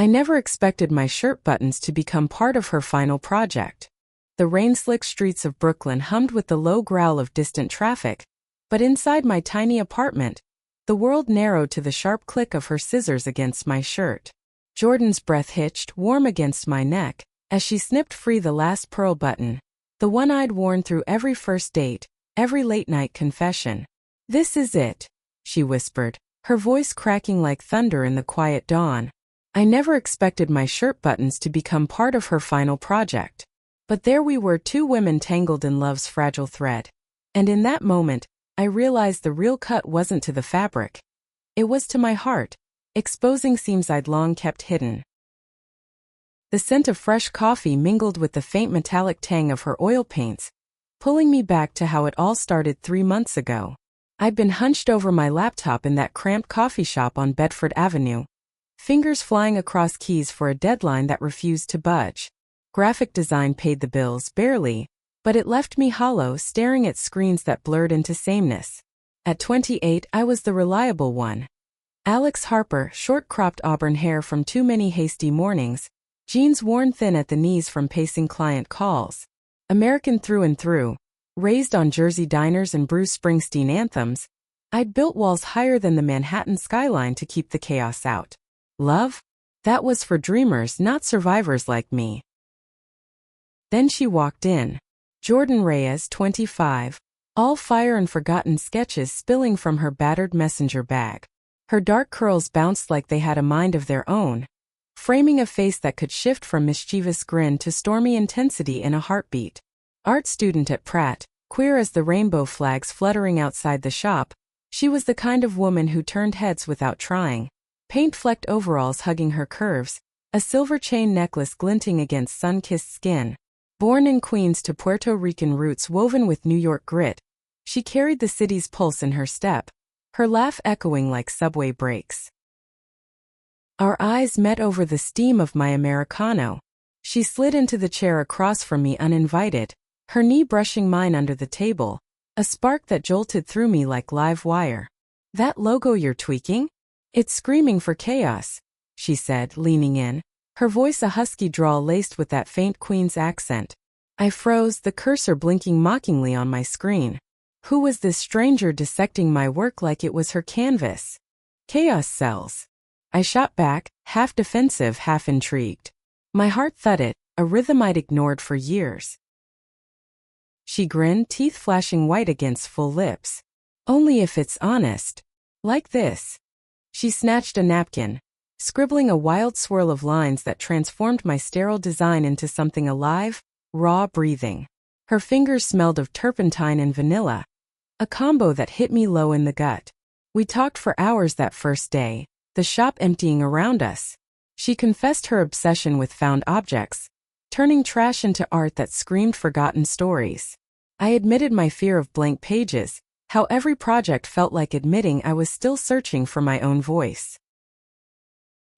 I never expected my shirt buttons to become part of her final project. The rain-slick streets of Brooklyn hummed with the low growl of distant traffic, but inside my tiny apartment, the world narrowed to the sharp click of her scissors against my shirt. Jordan's breath hitched, warm against my neck, as she snipped free the last pearl button, the one I'd worn through every first date, every late-night confession. "This is it," she whispered, her voice cracking like thunder in the quiet dawn. I never expected my shirt buttons to become part of her final project. But there we were, two women tangled in love's fragile thread. And in that moment, I realized the real cut wasn't to the fabric. It was to my heart, exposing seams I'd long kept hidden. The scent of fresh coffee mingled with the faint metallic tang of her oil paints, pulling me back to how it all started 3 months ago. I'd been hunched over my laptop in that cramped coffee shop on Bedford Avenue, fingers flying across keys for a deadline that refused to budge. Graphic design paid the bills, barely, but it left me hollow, staring at screens that blurred into sameness. At 28, I was the reliable one. Alex Harper, short-cropped auburn hair from too many hasty mornings, jeans worn thin at the knees from pacing client calls. American through and through, raised on Jersey diners and Bruce Springsteen anthems, I'd built walls higher than the Manhattan skyline to keep the chaos out. Love? That was for dreamers, not survivors like me. Then she walked in. Jordan Reyes, 25, all fire and forgotten sketches spilling from her battered messenger bag. Her dark curls bounced like they had a mind of their own, framing a face that could shift from mischievous grin to stormy intensity in a heartbeat. Art student at Pratt, queer as the rainbow flags fluttering outside the shop, she was the kind of woman who turned heads without trying. Paint-flecked overalls hugging her curves, a silver chain necklace glinting against sun-kissed skin. Born in Queens to Puerto Rican roots woven with New York grit, she carried the city's pulse in her step, her laugh echoing like subway brakes. Our eyes met over the steam of my Americano. She slid into the chair across from me uninvited, her knee brushing mine under the table, a spark that jolted through me like live wire. "That logo you're tweaking? It's screaming for chaos," she said, leaning in, her voice a husky drawl laced with that faint Queen's accent. I froze, the cursor blinking mockingly on my screen. Who was this stranger dissecting my work like it was her canvas? "Chaos sells." I shot back, half defensive, half intrigued. My heart thudded, a rhythm I'd ignored for years. She grinned, teeth flashing white against full lips. "Only if it's honest. Like this." She snatched a napkin, scribbling a wild swirl of lines that transformed my sterile design into something alive, raw, breathing. Her fingers smelled of turpentine and vanilla, a combo that hit me low in the gut. We talked for hours that first day, the shop emptying around us. She confessed her obsession with found objects, turning trash into art that screamed forgotten stories. I admitted my fear of blank pages, how every project felt like admitting I was still searching for my own voice.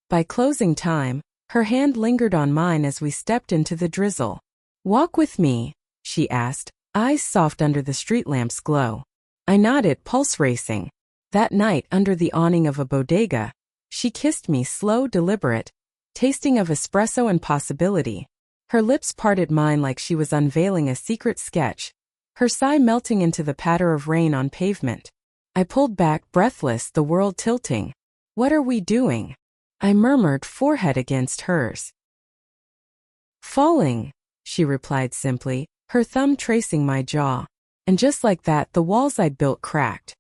By closing time, her hand lingered on mine as we stepped into the drizzle. "Walk with me," she asked, eyes soft under the street lamp's glow. I nodded, pulse racing. That night, under the awning of a bodega, she kissed me, slow, deliberate, tasting of espresso and possibility. Her lips parted mine like she was unveiling a secret sketch, her sigh melting into the patter of rain on pavement. I pulled back, breathless, the world tilting. "What are we doing?" I murmured, forehead against hers. "Falling," she replied simply, her thumb tracing my jaw. And just like that, the walls I'd built cracked.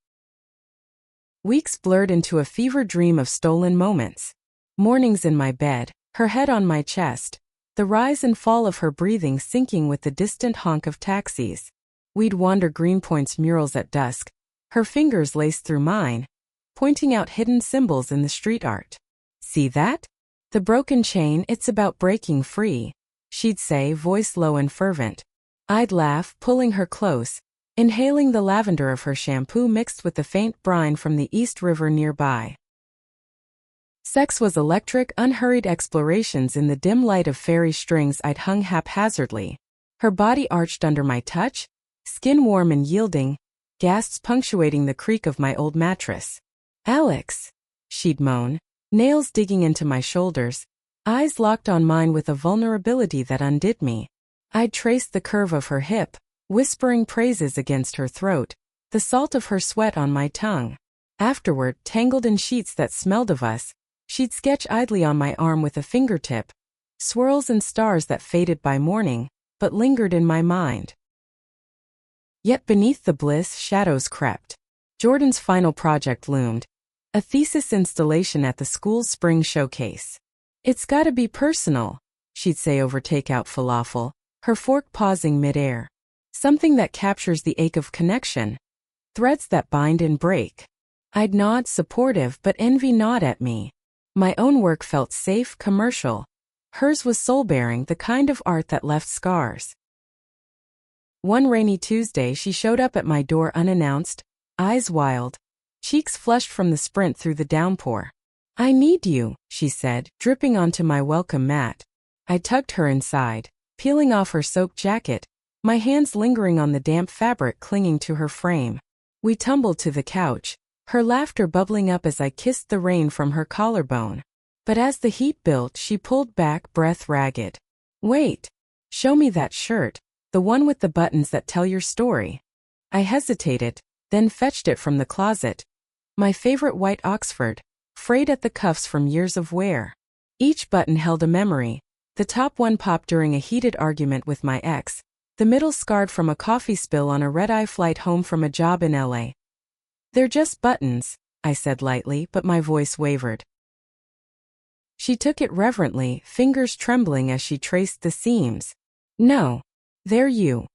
Weeks blurred into a fever dream of stolen moments. Mornings in my bed, her head on my chest, the rise and fall of her breathing syncing with the distant honk of taxis. We'd wander Greenpoint's murals at dusk, her fingers laced through mine, pointing out hidden symbols in the street art. "See that? The broken chain, it's about breaking free," she'd say, voice low and fervent. I'd laugh, pulling her close, inhaling the lavender of her shampoo mixed with the faint brine from the East River nearby. Sex was electric, unhurried explorations in the dim light of fairy strings I'd hung haphazardly. Her body arched under my touch, skin warm and yielding, gasps punctuating the creak of my old mattress. "Alex," she'd moan, nails digging into my shoulders, Eyes locked on mine with a vulnerability that undid me. I'd traced the curve of her hip, whispering praises against her throat, the salt of her sweat on my tongue. Afterward, tangled in sheets that smelled of us, she'd sketch idly on my arm with a fingertip, swirls and stars that faded by morning, but lingered in my mind. Yet beneath the bliss, shadows crept. Jordan's final project loomed, a thesis installation at the school's spring showcase. "It's gotta be personal," she'd say over takeout falafel, her fork pausing midair. "Something that captures the ache of connection. Threads that bind and break." I'd nod, supportive, but envy gnawed at me. My own work felt safe, commercial. Hers was soul-bearing, the kind of art that left scars. One rainy Tuesday she showed up at my door unannounced, eyes wild, cheeks flushed from the sprint through the downpour. "I need you," she said, dripping onto my welcome mat. I tugged her inside, peeling off her soaked jacket, my hands lingering on the damp fabric clinging to her frame. We tumbled to the couch, her laughter bubbling up as I kissed the rain from her collarbone. But as the heat built, she pulled back, breath ragged. "Wait. Show me that shirt, the one with the buttons that tell your story." I hesitated, then fetched it from the closet. My favorite white Oxford, frayed at the cuffs from years of wear. Each button held a memory. The top one popped during a heated argument with my ex, the middle scarred from a coffee spill on a red-eye flight home from a job in LA. "They're just buttons," I said lightly, but my voice wavered. She took it reverently, fingers trembling as she traced the seams. "No. They're you."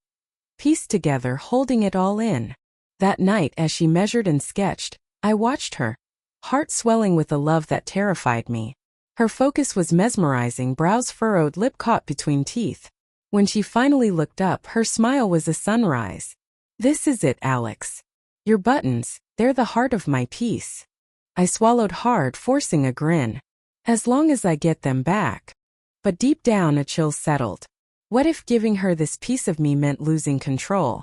Pieced together, holding it all in. That night, as she measured and sketched, I watched her, heart swelling with a love that terrified me. Her focus was mesmerizing, brows furrowed, lip caught between teeth. When she finally looked up, her smile was a sunrise. "This is it, Alex. Your buttons, they're the heart of my piece." I swallowed hard, forcing a grin. "As long as I get them back." But deep down a chill settled. What if giving her this piece of me meant losing control?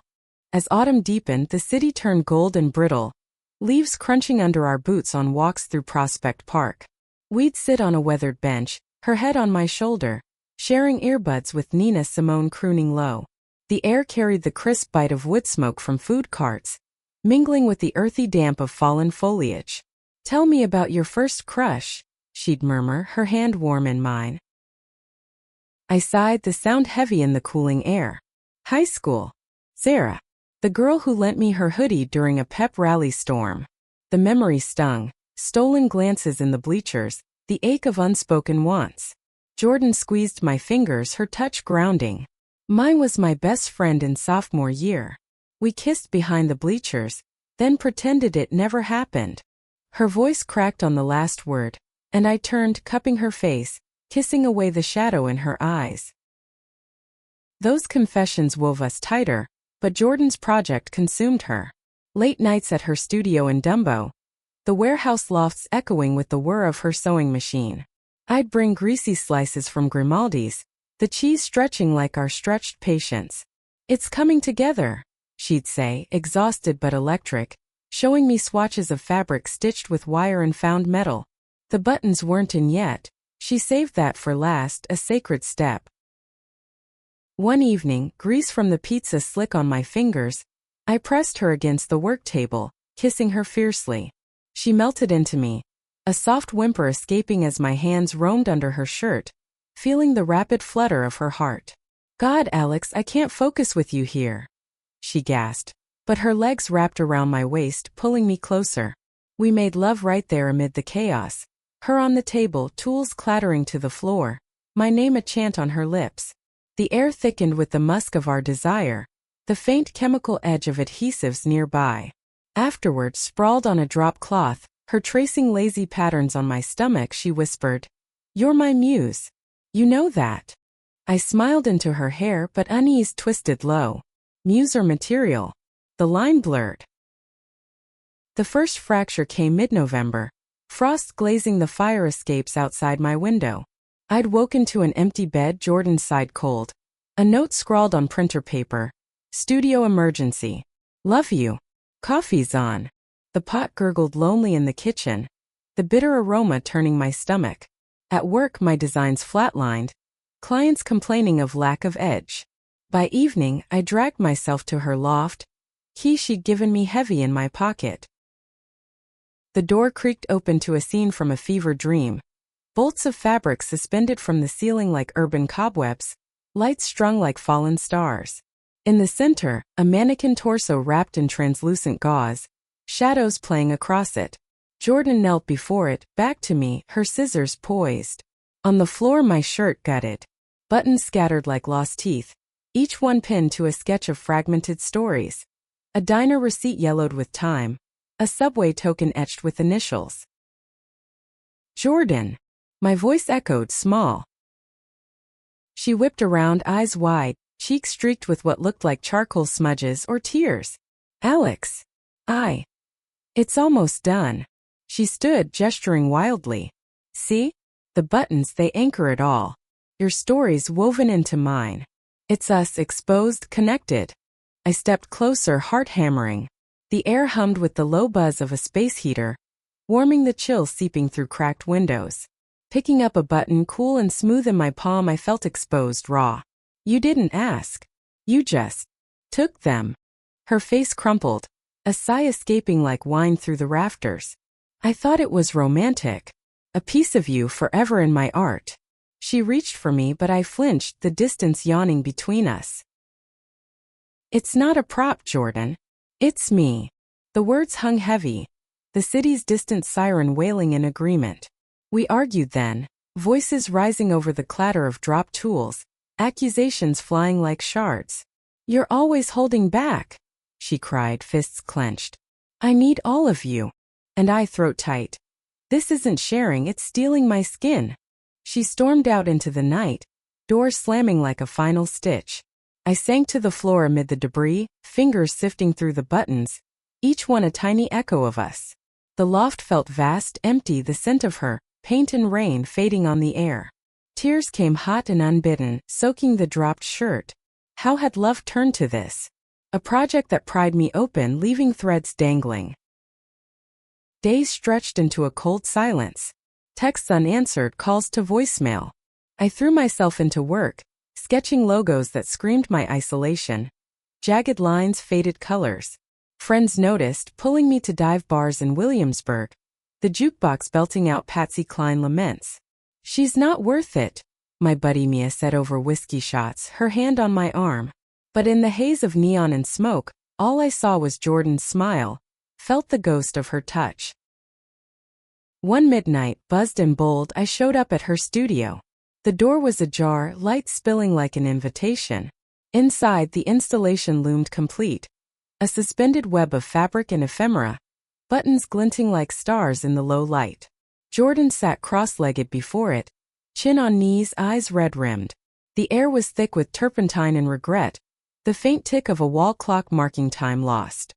As autumn deepened, the city turned gold and brittle, leaves crunching under our boots on walks through Prospect Park. We'd sit on a weathered bench, her head on my shoulder, sharing earbuds with Nina Simone crooning low. The air carried the crisp bite of wood smoke from food carts, mingling with the earthy damp of fallen foliage. "Tell me about your first crush," she'd murmur, her hand warm in mine. I sighed, the sound heavy in the cooling air. "High school. Sarah. The girl who lent me her hoodie during a pep rally storm." The memory stung, stolen glances in the bleachers, the ache of unspoken wants. Jordan squeezed my fingers, her touch grounding. "Mine was my best friend in sophomore year. We kissed behind the bleachers, then pretended it never happened." Her voice cracked on the last word, and I turned, cupping her face, kissing away the shadow in her eyes. Those confessions wove us tighter, but Jordan's project consumed her. Late nights at her studio in Dumbo, the warehouse lofts echoing with the whir of her sewing machine. I'd bring greasy slices from Grimaldi's, the cheese stretching like our stretched patience. "It's coming together," she'd say, exhausted but electric, showing me swatches of fabric stitched with wire and found metal. The buttons weren't in yet. She saved that for last, a sacred step. One evening, grease from the pizza slick on my fingers, I pressed her against the work table, kissing her fiercely. She melted into me, a soft whimper escaping as my hands roamed under her shirt, feeling the rapid flutter of her heart. "God, Alex, I can't focus with you here," she gasped, but her legs wrapped around my waist, pulling me closer. We made love right there amid the chaos, her on the table, tools clattering to the floor, my name a chant on her lips. The air thickened with the musk of our desire, the faint chemical edge of adhesives nearby. Afterward, sprawled on a drop cloth, her tracing lazy patterns on my stomach, she whispered, "You're my muse. You know that." I smiled into her hair, but unease twisted low. Muse or material? The line blurred. The first fracture came mid-November, frost glazing the fire escapes outside my window. I'd woken to an empty bed, Jordan sighed cold. A note scrawled on printer paper. "Studio emergency. Love you. Coffee's on." The pot gurgled lonely in the kitchen, the bitter aroma turning my stomach. At work, my designs flatlined, clients complaining of lack of edge. By evening, I dragged myself to her loft, key she'd given me heavy in my pocket. The door creaked open to a scene from a fever dream. Bolts of fabric suspended from the ceiling like urban cobwebs, lights strung like fallen stars. In the center, a mannequin torso wrapped in translucent gauze, shadows playing across it. Jordan knelt before it, back to me, her scissors poised. On the floor, my shirt gutted. Buttons scattered like lost teeth, each one pinned to a sketch of fragmented stories. A diner receipt yellowed with time, a subway token etched with initials. Jordan. My voice echoed, small. She whipped around, eyes wide, cheeks streaked with what looked like charcoal smudges or tears. Alex. It's almost done. She stood, gesturing wildly. See? The buttons, they anchor it all. Your stories woven into mine. It's us, exposed, connected. I stepped closer, heart hammering. The air hummed with the low buzz of a space heater, warming the chill seeping through cracked windows. Picking up a button cool and smooth in my palm, I felt exposed, raw. You didn't ask. You just took them. Her face crumpled, a sigh escaping like wine through the rafters. I thought it was romantic. A piece of you forever in my art. She reached for me, but I flinched, the distance yawning between us. It's not a prop, Jordan. It's me. The words hung heavy, the city's distant siren wailing in agreement. We argued then, voices rising over the clatter of dropped tools, accusations flying like shards. You're always holding back, she cried, fists clenched. I need all of you. And I, throat tight. This isn't sharing, it's stealing my skin. She stormed out into the night, door slamming like a final stitch. I sank to the floor amid the debris, fingers sifting through the buttons, each one a tiny echo of us. The loft felt vast, empty, the scent of her, paint and rain fading on the air. Tears came hot and unbidden, soaking the dropped shirt. How had love turned to this? A project that pried me open, leaving threads dangling. Days stretched into a cold silence. Texts unanswered, calls to voicemail. I threw myself into work, sketching logos that screamed my isolation. Jagged lines, faded colors. Friends noticed, pulling me to dive bars in Williamsburg. The jukebox belting out Patsy Cline laments. She's not worth it, my buddy Mia said over whiskey shots, her hand on my arm. But in the haze of neon and smoke, all I saw was Jordan's smile, felt the ghost of her touch. One midnight, buzzed and bold, I showed up at her studio. The door was ajar, light spilling like an invitation. Inside, the installation loomed complete. A suspended web of fabric and ephemera, buttons glinting like stars in the low light. Jordan sat cross-legged before it, chin on knees, eyes red-rimmed. The air was thick with turpentine and regret, the faint tick of a wall clock marking time lost.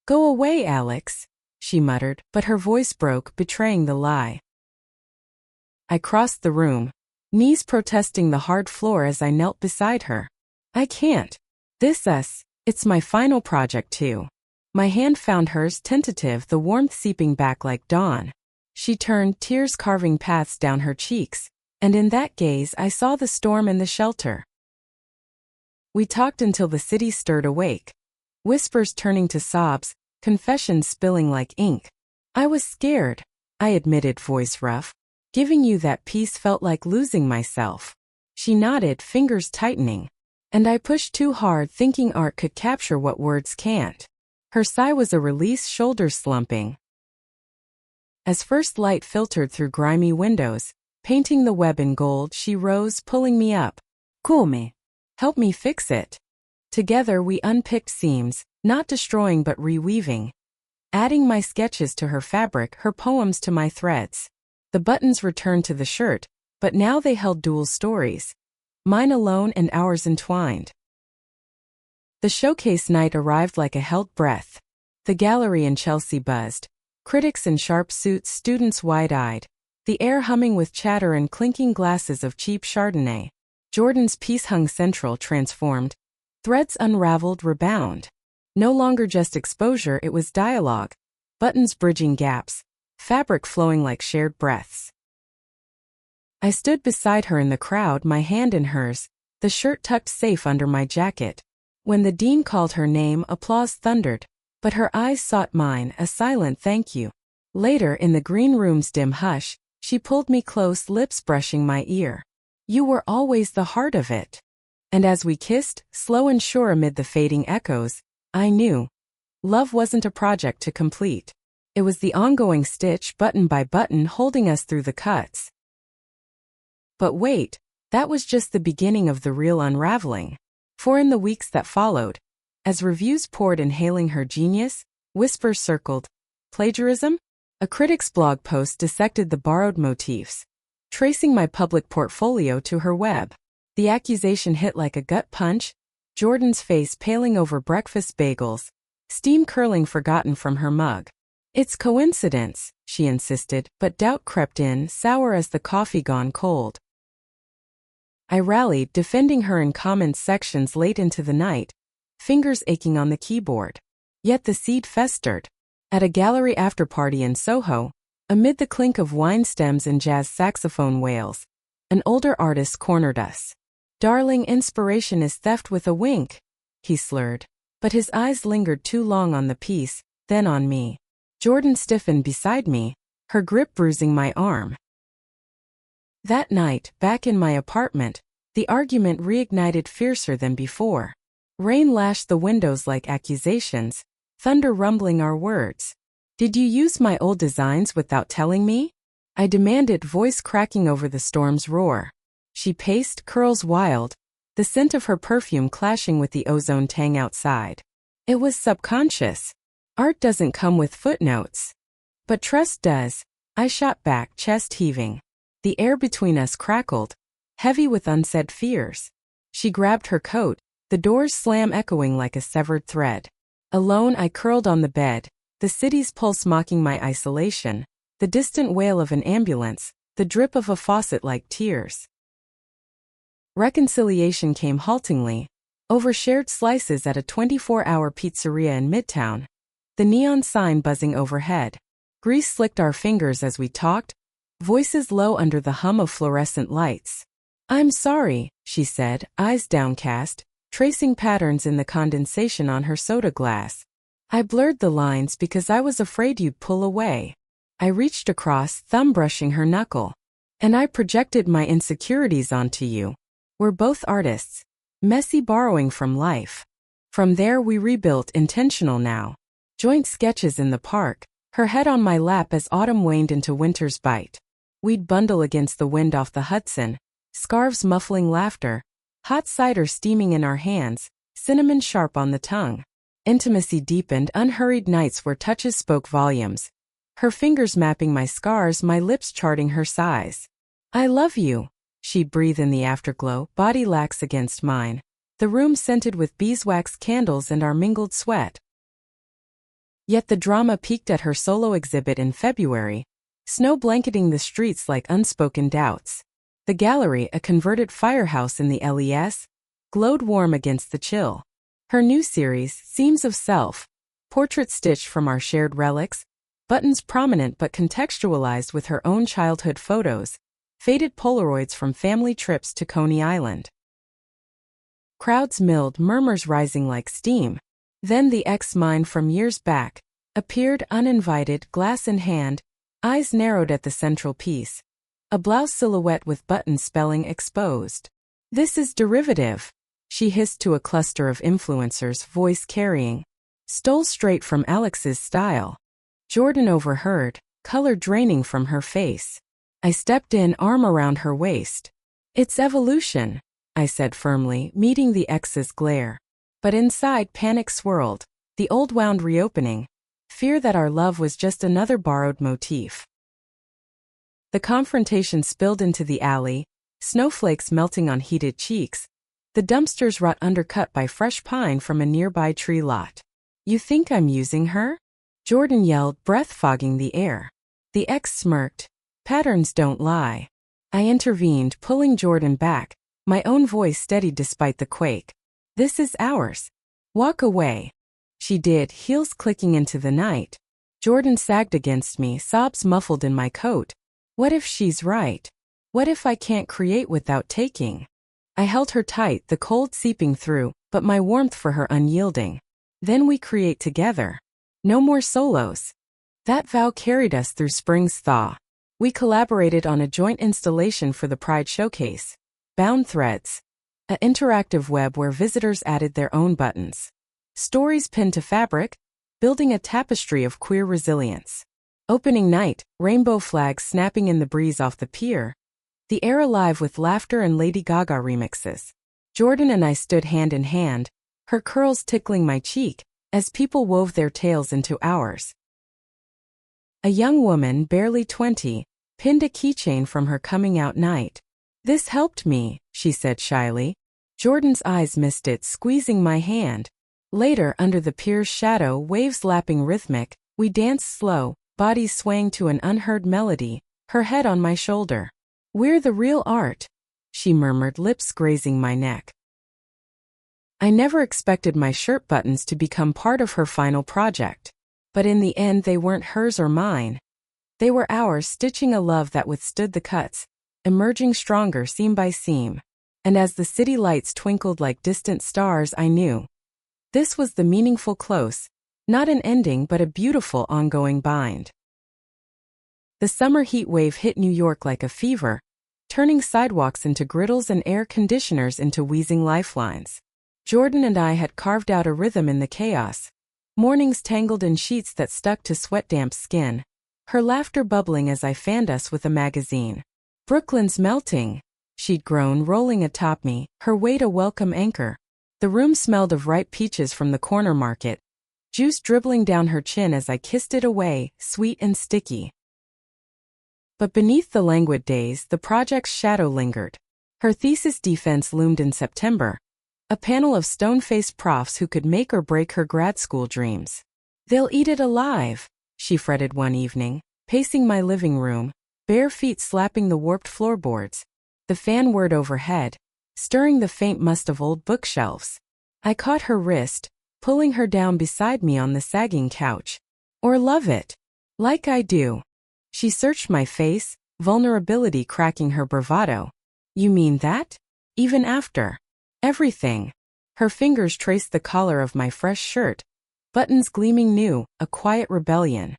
Go away, Alex, she muttered, but her voice broke, betraying the lie. I crossed the room, knees protesting the hard floor as I knelt beside her. I can't. It's my final project too. My hand found hers, tentative, the warmth seeping back like dawn. She turned, tears carving paths down her cheeks, and in that gaze I saw the storm and the shelter. We talked until the city stirred awake. Whispers turning to sobs, confessions spilling like ink. I was scared, I admitted, voice rough. Giving you that piece felt like losing myself. She nodded, fingers tightening. And I pushed too hard, thinking art could capture what words can't. Her sigh was a release, shoulders slumping. As first light filtered through grimy windows, painting the web in gold, she rose, pulling me up. Come. Help me fix it. Together we unpicked seams, not destroying but reweaving. Adding my sketches to her fabric, her poems to my threads. The buttons returned to the shirt, but now they held dual stories. Mine alone and ours entwined. The showcase night arrived like a held breath. The gallery in Chelsea buzzed. Critics in sharp suits, students wide-eyed. The air humming with chatter and clinking glasses of cheap Chardonnay. Jordan's piece hung central, transformed. Threads unraveled, rebound. No longer just exposure, it was dialogue. Buttons bridging gaps. Fabric flowing like shared breaths. I stood beside her in the crowd, my hand in hers, the shirt tucked safe under my jacket. When the dean called her name, applause thundered, but her eyes sought mine, a silent thank you. Later, in the green room's dim hush, she pulled me close, lips brushing my ear. You were always the heart of it. And as we kissed, slow and sure amid the fading echoes, I knew. Love wasn't a project to complete. It was the ongoing stitch, button by button, holding us through the cuts. But wait, that was just the beginning of the real unraveling. For in the weeks that followed, as reviews poured in hailing her genius, whispers circled. Plagiarism? A critic's blog post dissected the borrowed motifs, tracing my public portfolio to her web. The accusation hit like a gut punch, Jordan's face paling over breakfast bagels, steam curling forgotten from her mug. It's coincidence, she insisted, but doubt crept in, sour as the coffee gone cold. I rallied, defending her in comments sections late into the night, fingers aching on the keyboard. Yet the seed festered. At a gallery after-party in Soho, amid the clink of wine stems and jazz saxophone wails, an older artist cornered us. Darling, inspiration is theft with a wink, he slurred. But his eyes lingered too long on the piece, then on me. Jordan stiffened beside me, her grip bruising my arm. That night, back in my apartment, the argument reignited fiercer than before. Rain lashed the windows like accusations, thunder rumbling our words. Did you use my old designs without telling me? I demanded, voice cracking over the storm's roar. She paced, curls wild, the scent of her perfume clashing with the ozone tang outside. It was subconscious. Art doesn't come with footnotes. But trust does. I shot back, chest heaving. The air between us crackled, heavy with unsaid fears. She grabbed her coat, the door's slam echoing like a severed thread. Alone, I curled on the bed, the city's pulse mocking my isolation, the distant wail of an ambulance, the drip of a faucet like tears. Reconciliation came haltingly, over shared slices at a 24-hour pizzeria in Midtown, the neon sign buzzing overhead. Grease slicked our fingers as we talked, voices low under the hum of fluorescent lights. I'm sorry, she said, eyes downcast, tracing patterns in the condensation on her soda glass. I blurred the lines because I was afraid you'd pull away. I reached across, thumb brushing her knuckle. And I projected my insecurities onto you. We're both artists, messy borrowing from life. From there we rebuilt, intentional now. Joint sketches in the park, her head on my lap as autumn waned into winter's bite. We'd bundle against the wind off the Hudson, scarves muffling laughter, hot cider steaming in our hands, cinnamon sharp on the tongue. Intimacy deepened, unhurried nights where touches spoke volumes. Her fingers mapping my scars, my lips charting her size. I love you, she breathed in the afterglow, body lax against mine. The room scented with beeswax candles and our mingled sweat. Yet the drama peaked at her solo exhibit in February, snow blanketing the streets like unspoken doubts. The gallery, a converted firehouse in the LES, glowed warm against the chill. Her new series, Seams of Self, portraits stitched from our shared relics, buttons prominent but contextualized with her own childhood photos, faded Polaroids from family trips to Coney Island. Crowds milled, murmurs rising like steam. Then the ex-mine from years back appeared uninvited, glass in hand, eyes narrowed at the central piece. A blouse silhouette with buttons spelling exposed. This is derivative, she hissed to a cluster of influencers, voice carrying. Stole straight from Alex's style. Jordan overheard, color draining from her face. I stepped in, arm around her waist. It's evolution, I said firmly, meeting the ex's glare. But inside, panic swirled, the old wound reopening, fear that our love was just another borrowed motif. The confrontation spilled into the alley, snowflakes melting on heated cheeks, the dumpsters rot undercut by fresh pine from a nearby tree lot. You think I'm using her? Jordan yelled, breath fogging the air. The ex smirked. Patterns don't lie. I intervened, pulling Jordan back, my own voice steady despite the quake. This is ours. Walk away. She did, heels clicking into the night. Jordan sagged against me, sobs muffled in my coat. What if she's right? What if I can't create without taking? I held her tight, the cold seeping through, but my warmth for her unyielding. Then we create together. No more solos. That vow carried us through spring's thaw. We collaborated on a joint installation for the Pride Showcase. Bound Threads. An interactive web where visitors added their own buttons. Stories pinned to fabric, building a tapestry of queer resilience. Opening night, rainbow flags snapping in the breeze off the pier. The air alive with laughter and Lady Gaga remixes. Jordan and I stood hand in hand, her curls tickling my cheek, as people wove their tales into ours. A young woman, barely 20, pinned a keychain from her coming out night. "This helped me," she said shyly. Jordan's eyes missed it, squeezing my hand. Later, under the pier's shadow, waves lapping rhythmic, we danced slow, bodies swaying to an unheard melody, her head on my shoulder. "We're the real art," she murmured, lips grazing my neck. I never expected my shirt buttons to become part of her final project. But in the end they weren't hers or mine. They were ours, stitching a love that withstood the cuts, emerging stronger seam by seam. And as the city lights twinkled like distant stars, I knew. This was the meaningful close, not an ending but a beautiful ongoing bind. The summer heat wave hit New York like a fever, turning sidewalks into griddles and air conditioners into wheezing lifelines. Jordan and I had carved out a rhythm in the chaos. Mornings tangled in sheets that stuck to sweat-damp skin. Her laughter bubbling as I fanned us with a magazine. "Brooklyn's melting," she'd groan, rolling atop me, her weight a welcome anchor. The room smelled of ripe peaches from the corner market, juice dribbling down her chin as I kissed it away, sweet and sticky. But beneath the languid days, the project's shadow lingered. Her thesis defense loomed in September. A panel of stone-faced profs who could make or break her grad school dreams. "They'll eat it alive," she fretted one evening, pacing my living room, bare feet slapping the warped floorboards. The fan whirred overhead, stirring the faint must of old bookshelves. I caught her wrist, pulling her down beside me on the sagging couch. "Or love it. Like I do." She searched my face, vulnerability cracking her bravado. "You mean that? Even after everything?" Her fingers traced the collar of my fresh shirt, buttons gleaming new, a quiet rebellion.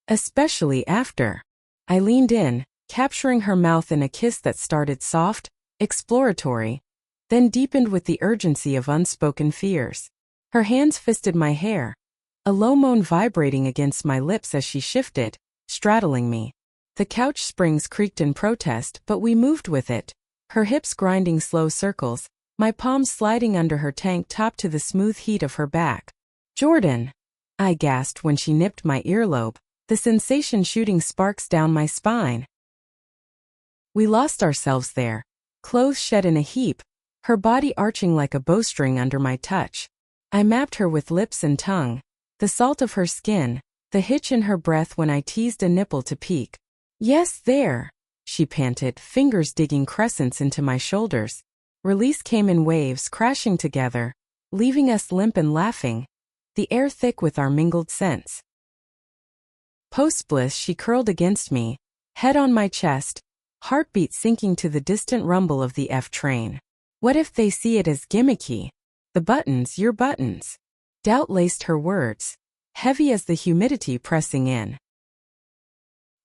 "Especially after." I leaned in, capturing her mouth in a kiss that started soft, exploratory, then deepened with the urgency of unspoken fears. Her hands fisted my hair, a low moan vibrating against my lips as she shifted, straddling me. The couch springs creaked in protest, but we moved with it, her hips grinding slow circles, my palms sliding under her tank top to the smooth heat of her back. "Jordan," I gasped when she nipped my earlobe, the sensation shooting sparks down my spine. We lost ourselves there, clothes shed in a heap, her body arching like a bowstring under my touch. I mapped her with lips and tongue, the salt of her skin, the hitch in her breath when I teased a nipple to peak. "Yes, there," she panted, fingers digging crescents into my shoulders. Release came in waves, crashing together, leaving us limp and laughing, the air thick with our mingled scents. Post-bliss, she curled against me, head on my chest, heartbeat sinking to the distant rumble of the F train. "What if they see it as gimmicky? The buttons, your buttons." Doubt laced her words, heavy as the humidity pressing in.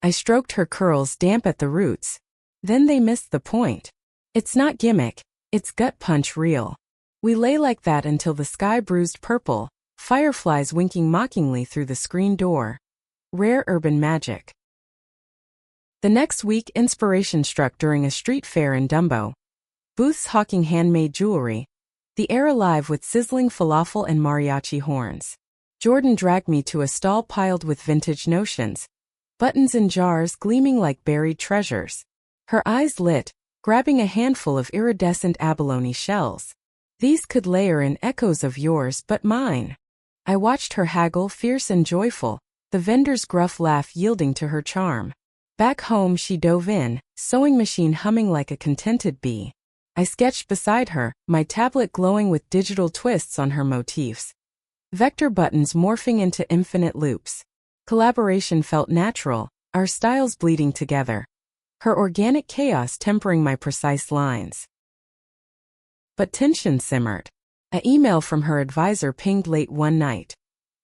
I stroked her curls, damp at the roots. Then they missed the point. "It's not gimmick, it's gut punch real." We lay like that until the sky bruised purple, fireflies winking mockingly through the screen door. Rare urban magic. The next week, inspiration struck during a street fair in Dumbo. Booths hawking handmade jewelry, the air alive with sizzling falafel and mariachi horns. Jordan dragged me to a stall piled with vintage notions, buttons in jars gleaming like buried treasures. Her eyes lit, grabbing a handful of iridescent abalone shells. "These could layer in echoes of yours, but mine." I watched her haggle, fierce and joyful, the vendor's gruff laugh yielding to her charm. Back home she dove in, sewing machine humming like a contented bee. I sketched beside her, my tablet glowing with digital twists on her motifs. Vector buttons morphing into infinite loops. Collaboration felt natural, our styles bleeding together. her organic chaos tempering my precise lines. But tension simmered. An email from her advisor pinged late one night.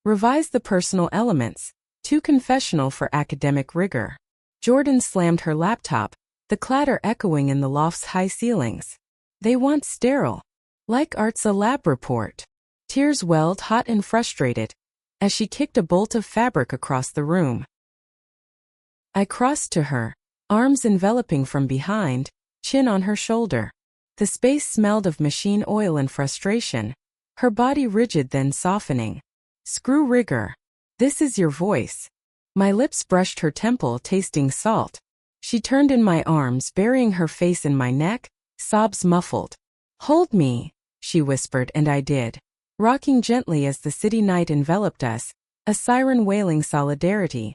Revise the personal elements. Too confessional for academic rigor. Jordan slammed her laptop, the clatter echoing in the loft's high ceilings. They want sterile. Like art's a lab report. Tears welled hot and frustrated as she kicked a bolt of fabric across the room. I crossed to her, arms enveloping from behind, chin on her shoulder. The space smelled of machine oil and frustration, her body rigid then softening. Screw rigor. This is your voice. My lips brushed her temple, tasting salt. She turned in my arms, burying her face in my neck, sobs muffled. Hold me, she whispered, and I did. Rocking gently as the city night enveloped us, a siren wailing solidarity.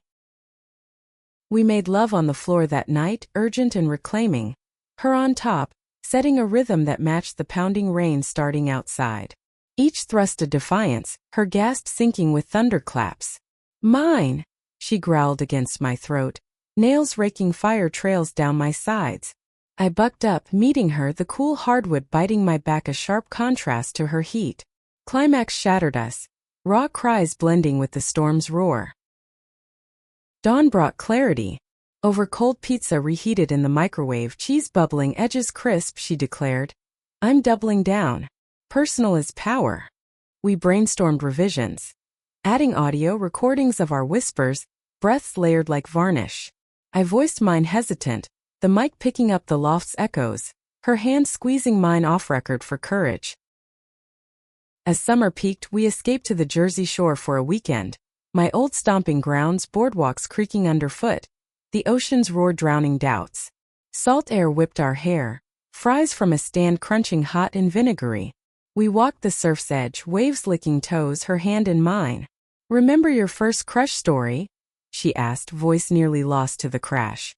We made love on the floor that night, urgent and reclaiming. Her on top, setting a rhythm that matched the pounding rain starting outside. Each thrust a defiance, her gasp sinking with thunderclaps. Mine, she growled against my throat, nails raking fire trails down my sides. I bucked up, meeting her, the cool hardwood biting my back, a sharp contrast to her heat. Climax shattered us, raw cries blending with the storm's roar. Dawn brought clarity. Over cold pizza reheated in the microwave, cheese bubbling, edges crisp, she declared. I'm doubling down. Personal is power. We brainstormed revisions. Adding audio recordings of our whispers, breaths layered like varnish. I voiced mine hesitant, the mic picking up the loft's echoes, her hand squeezing mine off record for courage. As summer peaked, we escaped to the Jersey Shore for a weekend. My old stomping grounds, boardwalks creaking underfoot, the ocean's roar drowning doubts. Salt air whipped our hair, fries from a stand crunching hot and vinegary. We walked the surf's edge, waves licking toes, her hand in mine. Remember your first crush story? She asked, voice nearly lost to the crash.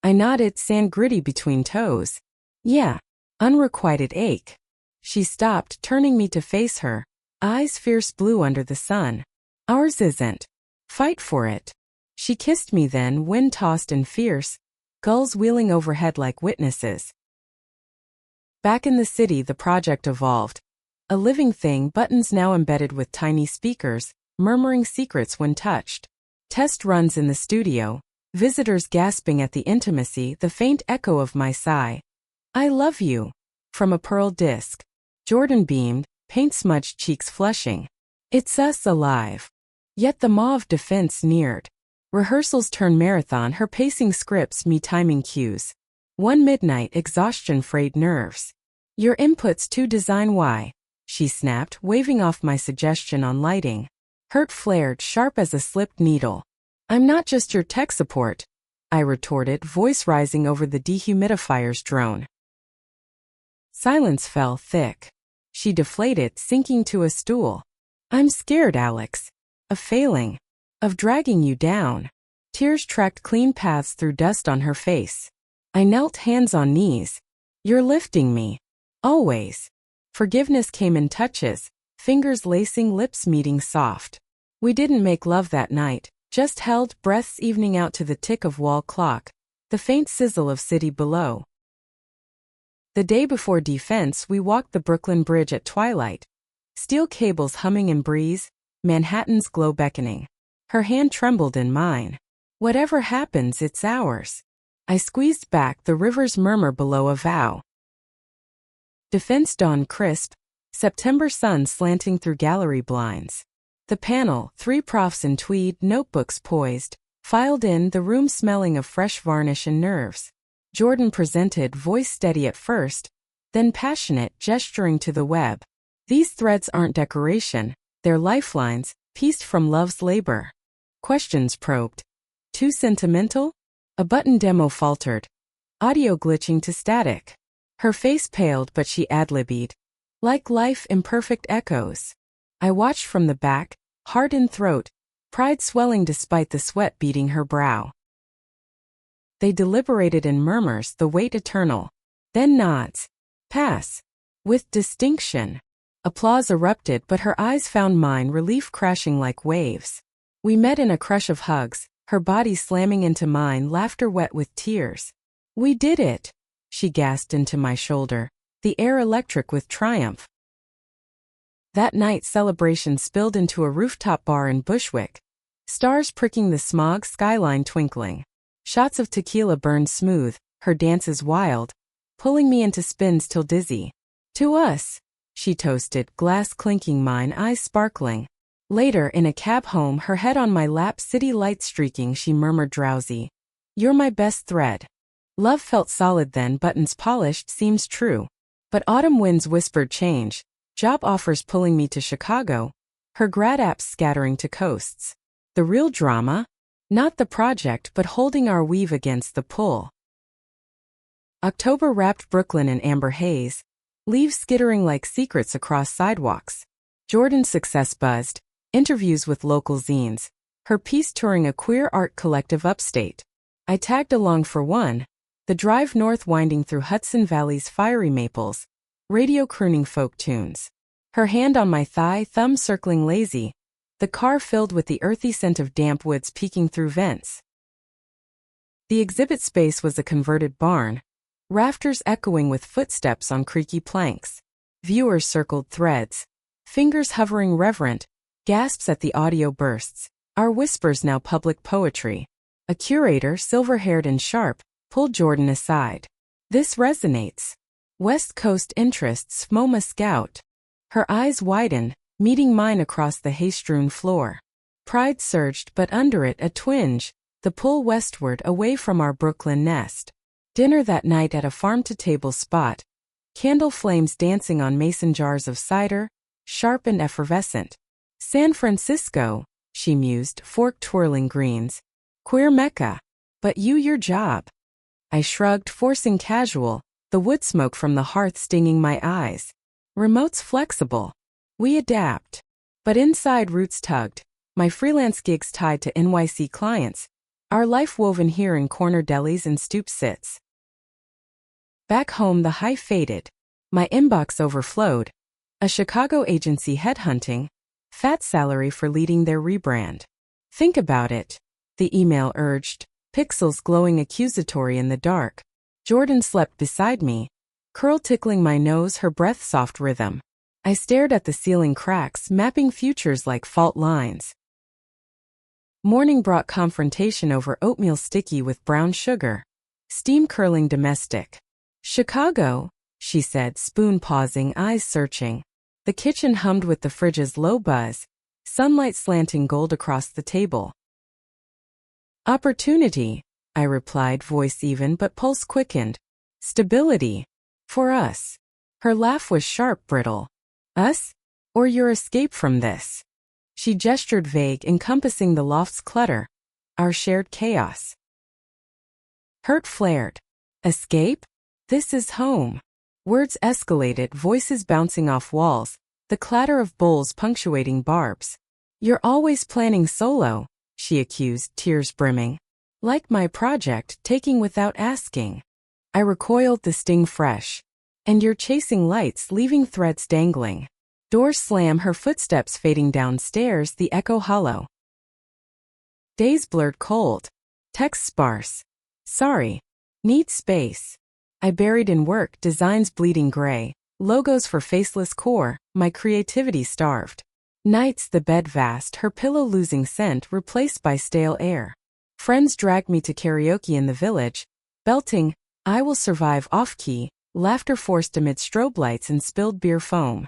I nodded, sand gritty between toes. Yeah, unrequited ache. She stopped, turning me to face her, eyes fierce blue under the sun. Ours isn't. Fight for it. She kissed me then, wind tossed and fierce, gulls wheeling overhead like witnesses. Back in the city, the project evolved. A living thing, buttons now embedded with tiny speakers, murmuring secrets when touched. Test runs in the studio, visitors gasping at the intimacy, the faint echo of my sigh. I love you. From a pearl disc. Jordan beamed, paint-smudged cheeks flushing. It's us alive. Yet the maw of defense neared. Rehearsals turned marathon, her pacing scripts, me timing cues. One midnight, exhaustion frayed nerves. Your input's too design why, she snapped, waving off my suggestion on lighting. Hurt flared, sharp as a slipped needle. I'm not just your tech support, I retorted, voice rising over the dehumidifier's drone. Silence fell thick. She deflated, sinking to a stool. I'm scared, Alex. Of failing. Of dragging you down. Tears tracked clean paths through dust on her face. I knelt, hands on knees. You're lifting me. Always. Forgiveness came in touches, fingers lacing, lips meeting soft. We didn't make love that night, just held, breaths evening out to the tick of wall clock, the faint sizzle of city below. The day before defense, we walked the Brooklyn Bridge at twilight. Steel cables humming in breeze, Manhattan's glow beckoning. Her hand trembled in mine. Whatever happens, it's ours. I squeezed back, the river's murmur below a vow. Defense dawn crisp, September sun slanting through gallery blinds. The panel, 3 profs in tweed, notebooks poised, filed in, the room smelling of fresh varnish and nerves. Jordan presented, voice steady at first, then passionate, gesturing to the web. These threads aren't decoration, they're lifelines, pieced from love's labor. Questions probed. Too sentimental? A button demo faltered. Audio glitching to static. Her face paled, but she ad-libbed. Like life, imperfect echoes. I watched from the back, heart in throat, pride swelling despite the sweat beading her brow. They deliberated in murmurs, the wait eternal. Then nods. Pass. With distinction. Applause erupted, but her eyes found mine, relief crashing like waves. We met in a crush of hugs, her body slamming into mine, laughter wet with tears. "We did it!" she gasped into my shoulder, the air electric with triumph. That night, celebration spilled into a rooftop bar in Bushwick. Stars pricking, the smog skyline twinkling. Shots of tequila burned smooth, her dances wild, pulling me into spins till dizzy. "To us," she toasted, glass clinking, mine eyes sparkling. Later, in a cab home, her head on my lap, city lights streaking, she murmured drowsy, "You're my best thread." Love felt solid then, buttons polished, seems true. But autumn winds whispered change, job offers pulling me to Chicago, her grad apps scattering to coasts. The real drama? Not the project, but holding our weave against the pull. October wrapped Brooklyn in amber haze, leaves skittering like secrets across sidewalks. Jordan's success buzzed, interviews with local zines, her piece touring a queer art collective upstate. I tagged along for one, the drive north winding through Hudson Valley's fiery maples, radio crooning folk tunes. Her hand on my thigh, thumb circling lazy, the car filled with the earthy scent of damp woods peeking through vents. The exhibit space was a converted barn, rafters echoing with footsteps on creaky planks. Viewers circled threads, fingers hovering reverent, gasps at the audio bursts, our whispers now public poetry. A curator, silver-haired and sharp, pulled Jordan aside. "This resonates. West Coast interests, MoMA scout." Her eyes widened, meeting mine across the hay-strewn floor. Pride surged, but under it a twinge, the pull westward away from our Brooklyn nest. Dinner that night at a farm-to-table spot, candle flames dancing on mason jars of cider, sharp and effervescent. "San Francisco," she mused, fork twirling greens. "Queer Mecca. But your job." I shrugged, forcing casual, the wood smoke from the hearth stinging my eyes. "Remote's flexible. We adapt." But inside, roots tugged, my freelance gigs tied to NYC clients, our life woven here in corner delis and stoop sits. Back home, the high faded. My inbox overflowed. A Chicago agency headhunting, fat salary for leading their rebrand. "Think about it," the email urged, pixels glowing accusatory in the dark. Jordan slept beside me, curl tickling my nose, her breath soft rhythm. I stared at the ceiling cracks, mapping futures like fault lines. Morning brought confrontation over oatmeal sticky with brown sugar. Steam curling domestic. "Chicago," she said, spoon pausing, eyes searching. The kitchen hummed with the fridge's low buzz, sunlight slanting gold across the table. "Opportunity," I replied, voice even but pulse quickened. "Stability. For us." Her laugh was sharp, brittle. "Us? Or your escape from this?" She gestured, vague, encompassing the loft's clutter, our shared chaos. Hurt flared. "Escape? This is home." Words escalated, voices bouncing off walls, the clatter of bowls punctuating barbs. "You're always planning solo," she accused, tears brimming. "Like my project, taking without asking." I recoiled, the sting fresh. "And you're chasing lights, leaving threads dangling." Door slam, her footsteps fading downstairs, the echo hollow. Days blurred cold. Text sparse. "Sorry. Need space." I buried in work, designs bleeding gray, logos for faceless core, my creativity starved. Nights, the bed vast, her pillow losing scent, replaced by stale air. Friends dragged me to karaoke in the village, belting, "I Will Survive" off-key, laughter forced amid strobe lights and spilled beer foam.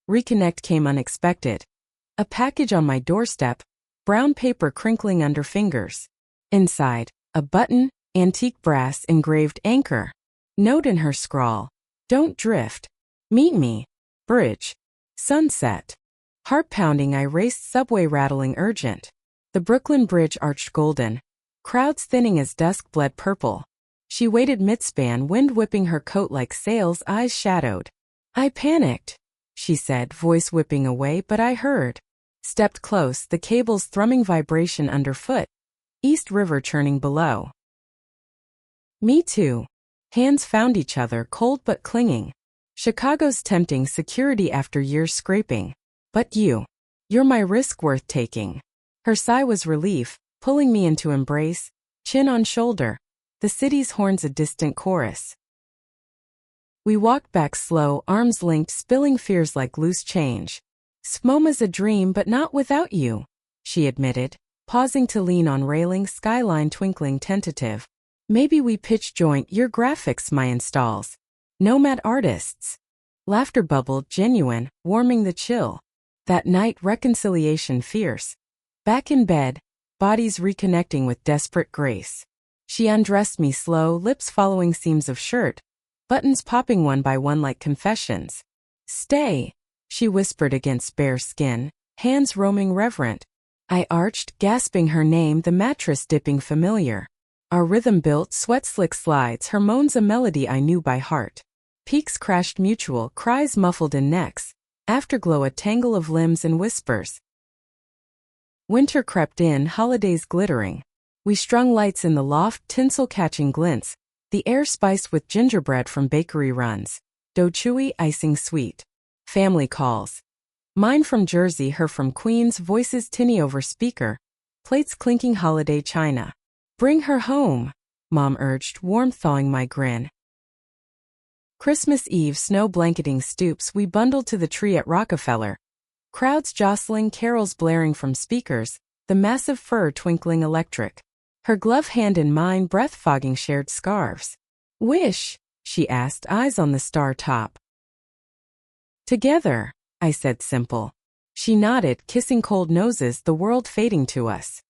Reconnect came unexpected. A package on my doorstep, brown paper crinkling under fingers. Inside, a button, antique brass engraved anchor. Note in her scrawl, "Don't drift. Meet me. Bridge. Sunset." Heart pounding, I raced, subway rattling urgent. The Brooklyn Bridge arched golden, crowds thinning as dusk bled purple. She waited midspan, wind whipping her coat like sails, eyes shadowed. "I panicked," she said, voice whipping away, but I heard. Stepped close, the cables thrumming, vibration underfoot, East River churning below. Me too. Hands found each other, cold but clinging. Chicago's tempting, security after years scraping. "But you're my risk worth taking." Her sigh was relief, pulling me into embrace, chin on shoulder, the city's horns a distant chorus. We walked back slow, arms linked, spilling fears like loose change. "Smoma's a dream but not without you," she admitted, pausing to lean on railing, skyline twinkling tentative. "Maybe we pitch joint your graphics my installs. Nomad artists." Laughter bubbled, genuine, warming the chill. That night reconciliation fierce. Back in bed, bodies reconnecting with desperate grace. She undressed me slow, lips following seams of shirt, buttons popping one by one like confessions. "Stay," she whispered against bare skin, hands roaming reverent. I arched, gasping her name, the mattress dipping familiar. Our rhythm built, sweat slick slides, her moans a melody I knew by heart. Peaks crashed mutual, cries muffled in necks, afterglow a tangle of limbs and whispers. Winter crept in, holidays glittering. We strung lights in the loft, tinsel catching glints, the air spiced with gingerbread from bakery runs, dough chewy, icing sweet. Family calls. Mine from Jersey, her from Queens, voices tinny over speaker, plates clinking holiday china. "Bring her home," Mom urged, warmth thawing my grin. Christmas Eve, snow blanketing stoops, we bundled to the tree at Rockefeller. Crowds jostling, carols blaring from speakers, the massive fur twinkling electric. Her glove hand in mine, breath fogging shared scarves. "Wish?" she asked, eyes on the star top. "Together," I said simple. She nodded, kissing cold noses, the world fading to us.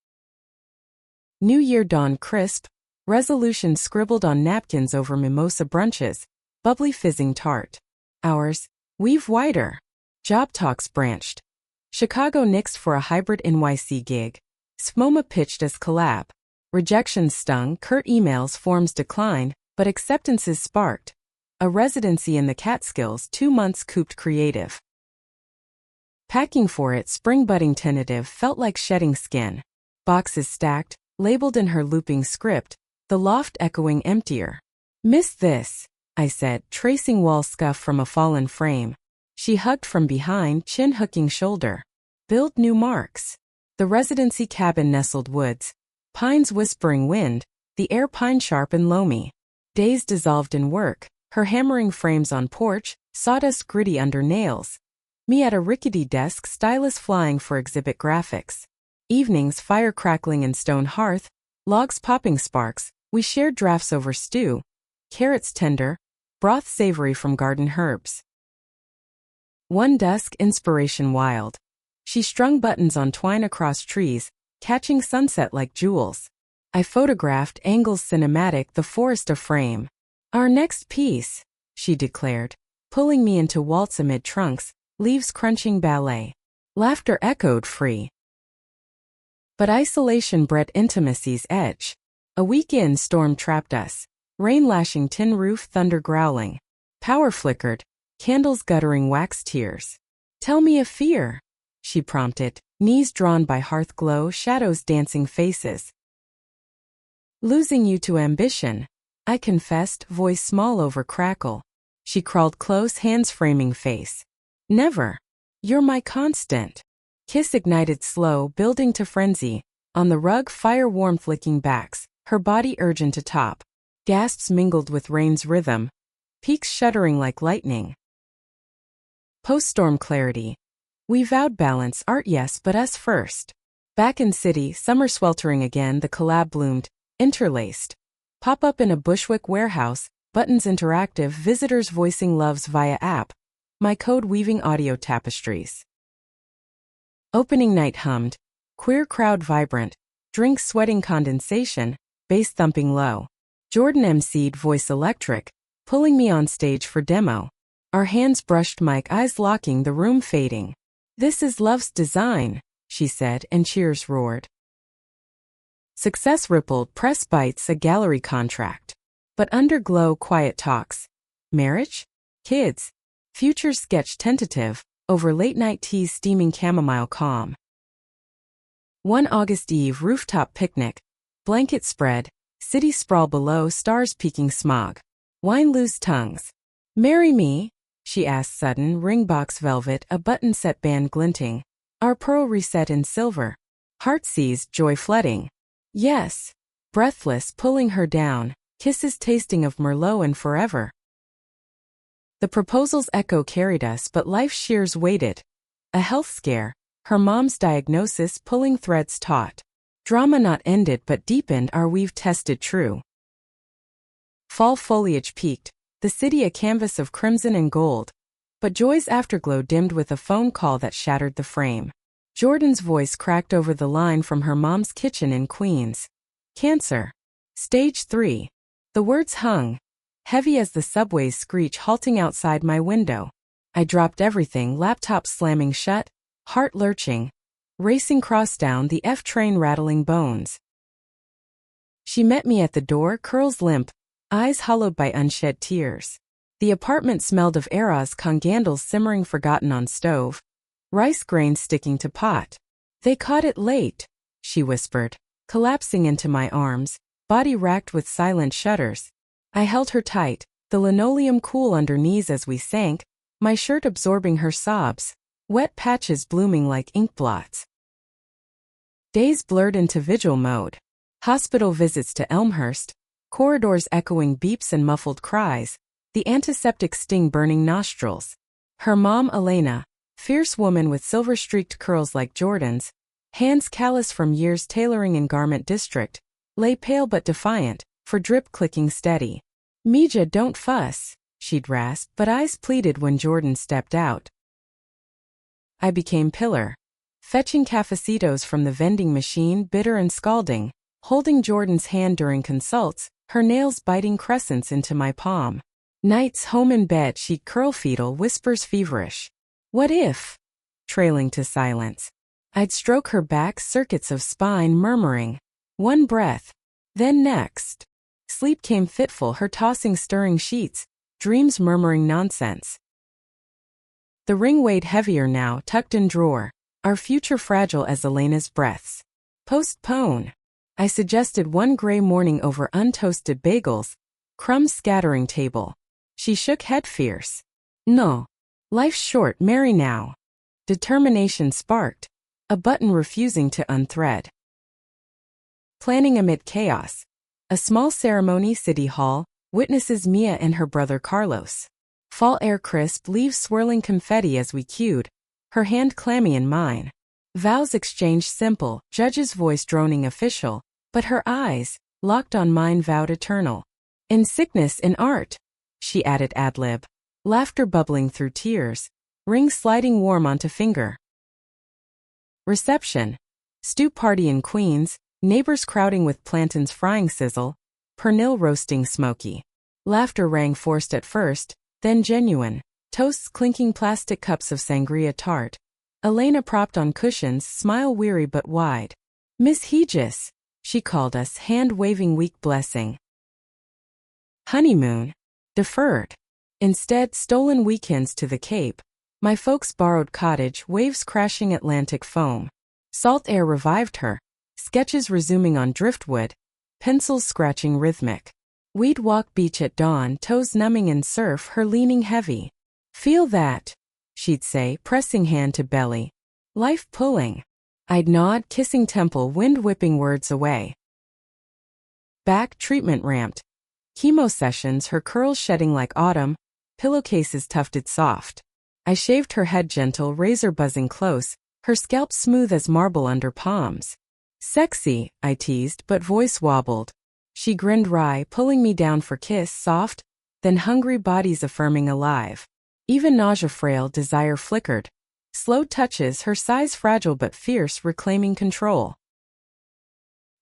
New Year dawned crisp, resolutions scribbled on napkins over mimosa brunches, bubbly fizzing tart. Ours, weave wider. Job talks branched. Chicago nixed for a hybrid NYC gig. Smoma pitched as collab. Rejections stung, curt emails, forms declined, but acceptances sparked. A residency in the Catskills, 2 months cooped creative. Packing for it, spring budding tentative, felt like shedding skin. Boxes stacked, labeled in her looping script, the loft echoing emptier. "Miss this," I said, tracing wall scuff from a fallen frame. She hugged from behind, chin hooking shoulder. "Build new marks." The residency cabin nestled woods. Pines whispering wind, the air pine sharp and loamy. Days dissolved in work, her hammering frames on porch, sawdust gritty under nails. Me at a rickety desk, stylus flying for exhibit graphics. Evenings, fire crackling in stone hearth, logs popping sparks, we shared drafts over stew. Carrots tender, broth savory from garden herbs. One dusk, inspiration wild. She strung buttons on twine across trees, catching sunset like jewels. I photographed, angles cinematic, the forest aframe. "Our next piece," she declared, pulling me into waltz amid trunks, leaves crunching ballet. Laughter echoed free. But isolation bred intimacy's edge. A week in, storm trapped us. Rain lashing tin roof, thunder growling. Power flickered, candles guttering wax tears. "Tell me a fear," she prompted, knees drawn by hearth glow, shadows dancing faces. "Losing you to ambition," I confessed, voice small over crackle. She crawled close, hands framing face. "Never. You're my constant." Kiss ignited slow, building to frenzy. On the rug, fire warmth licking backs, her body urgent to top. Gasps mingled with rain's rhythm. Peaks shuddering like lightning. Post-storm clarity. We vowed balance, art yes, but us first. Back in city, summer sweltering again, the collab bloomed, interlaced. Pop up in a Bushwick warehouse, buttons interactive, visitors voicing loves via app. My code weaving audio tapestries. Opening night hummed. Queer crowd vibrant. Drinks sweating condensation, bass thumping low. Jordan emceed, voice electric, pulling me on stage for demo. Our hands brushed mic, eyes locking, the room fading. "This is love's design," she said, and cheers roared. Success rippled, press bites, a gallery contract. But underglow, quiet talks. Marriage? Kids? Future sketch tentative, over late-night teas, steaming chamomile calm. One August Eve, rooftop picnic. Blanket spread, city sprawl below, stars peeking smog. Wine loose tongues. "Marry me?" she asked sudden, ring box velvet, a button-set band glinting. Our pearl reset in silver. Heart seized, joy flooding. Yes. Breathless, pulling her down, kisses tasting of Merlot and forever. The proposal's echo carried us, but life's shears waited. A health scare, her mom's diagnosis pulling threads taut. Drama not ended but deepened our weave tested true. Fall foliage peaked, the city a canvas of crimson and gold. But joy's afterglow dimmed with a phone call that shattered the frame. Jordan's voice cracked over the line from her mom's kitchen in Queens. Cancer. Stage 3. The words hung, heavy as the subway's screech halting outside my window. I dropped everything, laptop slamming shut, heart lurching, racing crosstown the F train rattling bones. She met me at the door, curls limp, eyes hollowed by unshed tears. The apartment smelled of arroz con candles simmering forgotten on stove, rice grains sticking to pot. They caught it late, she whispered, collapsing into my arms, body racked with silent shudders. I held her tight, the linoleum cool under knees as we sank, my shirt absorbing her sobs, wet patches blooming like ink blots. Days blurred into vigil mode. Hospital visits to Elmhurst, corridors echoing beeps and muffled cries, the antiseptic sting burning nostrils. Her mom, Elena, fierce woman with silver-streaked curls like Jordan's, hands callous from years tailoring in garment district, lay pale but defiant, for drip clicking steady. Mija, don't fuss, she'd rasp, but eyes pleaded when Jordan stepped out. I became pillar, fetching cafecitos from the vending machine, bitter and scalding, holding Jordan's hand during consults, her nails biting crescents into my palm. Nights home in bed she'd curl fetal, whispers feverish. What if? Trailing to silence. I'd stroke her back, circuits of spine murmuring. One breath. Then next. Sleep came fitful, her tossing stirring sheets, dreams murmuring nonsense. The ring weighed heavier now, tucked in drawer, our future fragile as Elena's breaths. Postpone. I suggested one gray morning over untoasted bagels, crumbs scattering table. She shook head fierce. No. Life's short, marry now. Determination sparked, a button refusing to unthread. Planning amid chaos. A small ceremony, City Hall, witnesses Mia and her brother Carlos. Fall air crisp, leaves swirling confetti as we cued, her hand clammy in mine. Vows exchanged simple, judge's voice droning official, but her eyes, locked on mine, vowed eternal. In sickness, in art, she added ad-lib. Laughter bubbling through tears, ring sliding warm onto finger. Reception. Stew party in Queens, neighbors crowding with plantains frying sizzle, pernil roasting smoky. Laughter rang forced at first, then genuine, toasts clinking plastic cups of sangria tart. Elena propped on cushions, smile weary but wide. Miss Hegis, she called us, hand-waving weak blessing. Honeymoon. Deferred. Instead, stolen weekends to the Cape. My folks' borrowed cottage, waves crashing Atlantic foam. Salt air revived her, sketches resuming on driftwood, pencils scratching rhythmic. We'd walk beach at dawn, toes numbing in surf, her leaning heavy. Feel that, she'd say, pressing hand to belly. Life pulling. I'd nod, kissing temple, wind whipping words away. Back, treatment ramped. Chemo sessions, her curls shedding like autumn, pillowcases tufted soft. I shaved her head gentle, razor buzzing close, her scalp smooth as marble under palms. Sexy, I teased, but voice wobbled. She grinned wry, pulling me down for kiss, soft, then hungry bodies affirming alive. Even nausea frail, desire flickered. Slow touches, her size fragile but fierce, reclaiming control.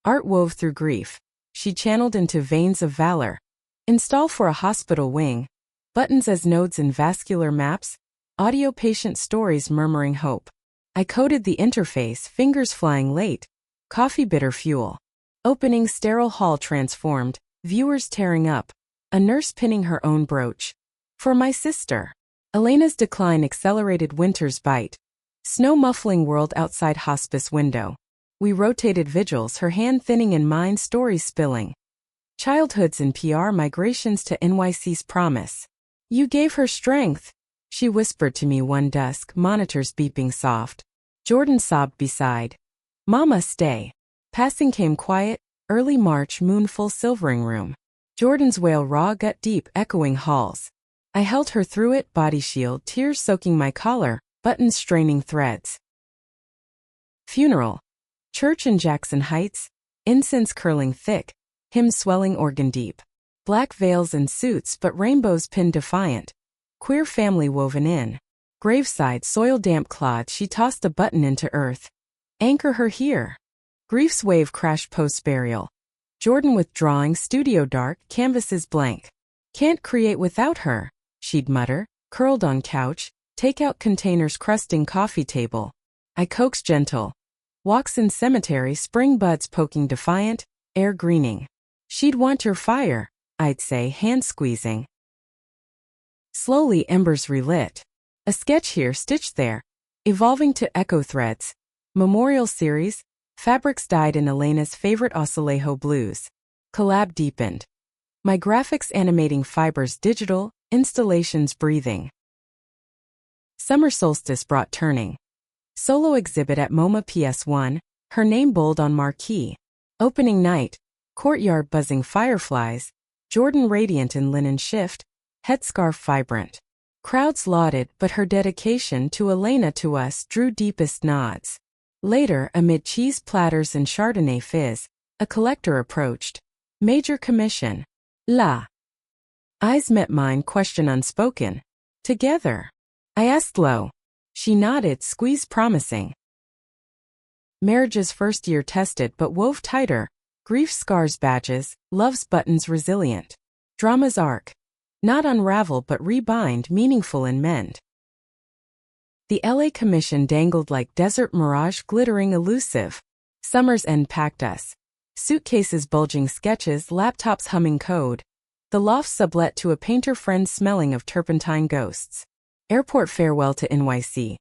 Art wove through grief. She channeled into veins of valor. Install for a hospital wing. Buttons as nodes in vascular maps. Audio patient stories murmuring hope. I coded the interface, fingers flying late. Coffee bitter fuel. Opening sterile hall transformed, viewers tearing up. A nurse pinning her own brooch. For my sister. Elena's decline accelerated winter's bite. Snow muffling world outside hospice window. We rotated vigils, her hand thinning in mine, stories spilling. Childhoods in PR, migrations to NYC's promise. You gave her strength, she whispered to me one dusk, monitors beeping soft. Jordan sobbed beside. Mama, stay. Passing came quiet, early March moon full silvering room. Jordan's wail raw gut deep echoing halls. I held her through it, body shield, tears soaking my collar, buttons straining threads. Funeral. Church in Jackson Heights, incense curling thick, hymns swelling organ deep. Black veils and suits but rainbows pinned defiant. Queer family woven in. Graveside soil damp clod, she tossed a button into earth. Anchor her here. Grief's wave crashed post-burial. Jordan withdrawing, studio dark, canvases blank. Can't create without her, she'd mutter, curled on couch, takeout containers crusting coffee table. I coax gentle. Walks in cemetery, spring buds poking defiant, air greening. She'd want your fire, I'd say, hand squeezing. Slowly embers relit. A sketch here, stitched there, evolving to echo threads. Memorial series, fabrics dyed in Elena's favorite Azalejo blues. Collab deepened. My graphics animating fibers digital, installations breathing. Summer solstice brought turning. Solo exhibit at MoMA PS1, her name bold on marquee. Opening night, courtyard buzzing fireflies, Jordan radiant in linen shift, headscarf vibrant. Crowds lauded, but her dedication to Elena to us drew deepest nods. Later, amid cheese platters and Chardonnay fizz, a collector approached. Major commission. La. Eyes met mine, question unspoken. Together. I asked low. She nodded, squeezed promising. Marriage's first year tested but wove tighter. Grief scars badges, love's buttons resilient. Drama's arc. Not unravel but rebind, meaningful and mend. The LA Commission dangled like desert mirage, glittering elusive. Summer's end packed us. Suitcases bulging sketches, laptops humming code. The loft sublet to a painter friend smelling of turpentine ghosts. Airport farewell to NYC.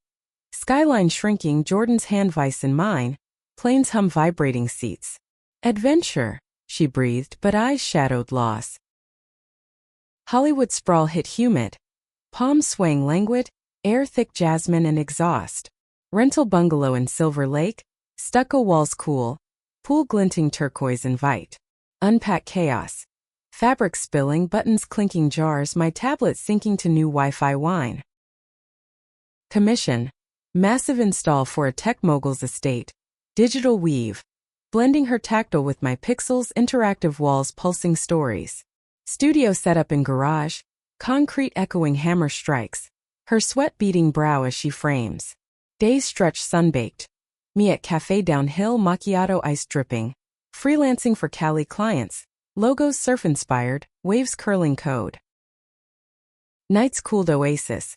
Skyline shrinking, Jordan's hand vice in mine. Planes hum vibrating seats. Adventure, she breathed, but eyes shadowed loss. Hollywood sprawl hit humid. Palms swaying languid, air thick jasmine and exhaust. Rental bungalow in Silver Lake, stucco walls cool, pool glinting turquoise invite. Unpack chaos. Fabric spilling, buttons clinking jars, my tablet sinking to new Wi-Fi wine. Commission. Massive install for a tech mogul's estate. Digital weave. Blending her tactile with my pixels, interactive walls pulsing stories. Studio setup in garage. Concrete echoing hammer strikes. Her sweat beading brow as she frames. Days stretch sunbaked. Me at cafe downhill, macchiato ice dripping. Freelancing for Cali clients. Logos surf-inspired, waves curling code. Nights cooled oasis.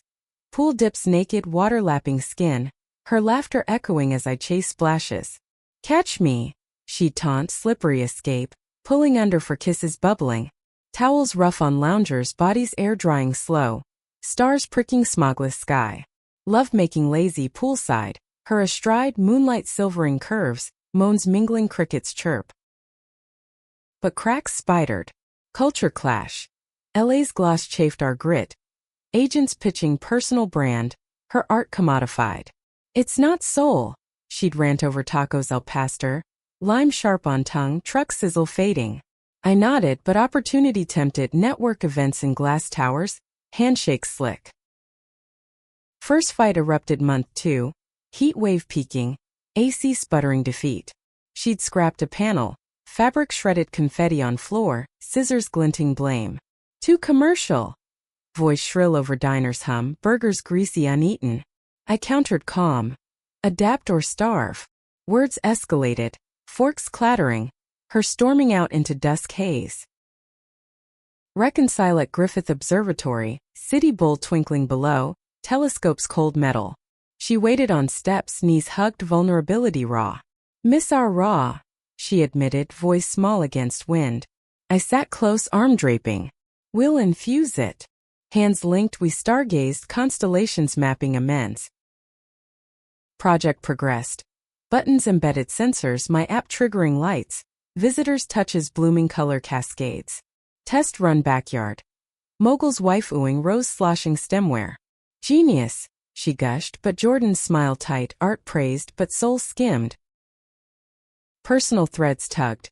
Pool dips naked, water lapping skin. Her laughter echoing as I chase splashes. Catch me, she taunts, slippery escape. Pulling under for kisses bubbling. Towels rough on loungers, bodies air drying slow. Stars pricking smogless sky. Love making lazy poolside. Her astride, moonlight silvering curves. Moans mingling, crickets chirp. But cracks spidered. Culture clash. LA's gloss chafed our grit. Agents pitching personal brand. Her art commodified. It's not soul, she'd rant over tacos al pastor. Lime sharp on tongue, truck sizzle fading. I nodded, but opportunity tempted. Network events in glass towers. Handshake slick. First fight erupted month 2. Heat wave peaking. AC sputtering defeat. She'd scrapped a panel. Fabric shredded confetti on floor. Scissors glinting blame. Too commercial. Voice shrill over diner's hum. Burgers greasy uneaten. I countered calm. Adapt or starve. Words escalated. Forks clattering. Her storming out into dusk haze. Reconcile at Griffith Observatory. City bowl twinkling below. Telescope's cold metal. She waited on steps, knees hugged, vulnerability raw. Miss our raw, she admitted, voice small against wind. I sat close, arm draping. We'll infuse it. Hands linked, we stargazed, constellations mapping amends. Project progressed. Buttons embedded sensors, my app triggering lights. Visitors' touches blooming color cascades. Test run backyard. Mogul's wife oohing, rose sloshing stemware. Genius, she gushed, but Jordan's smile tight, art praised but soul skimmed. Personal threads tugged.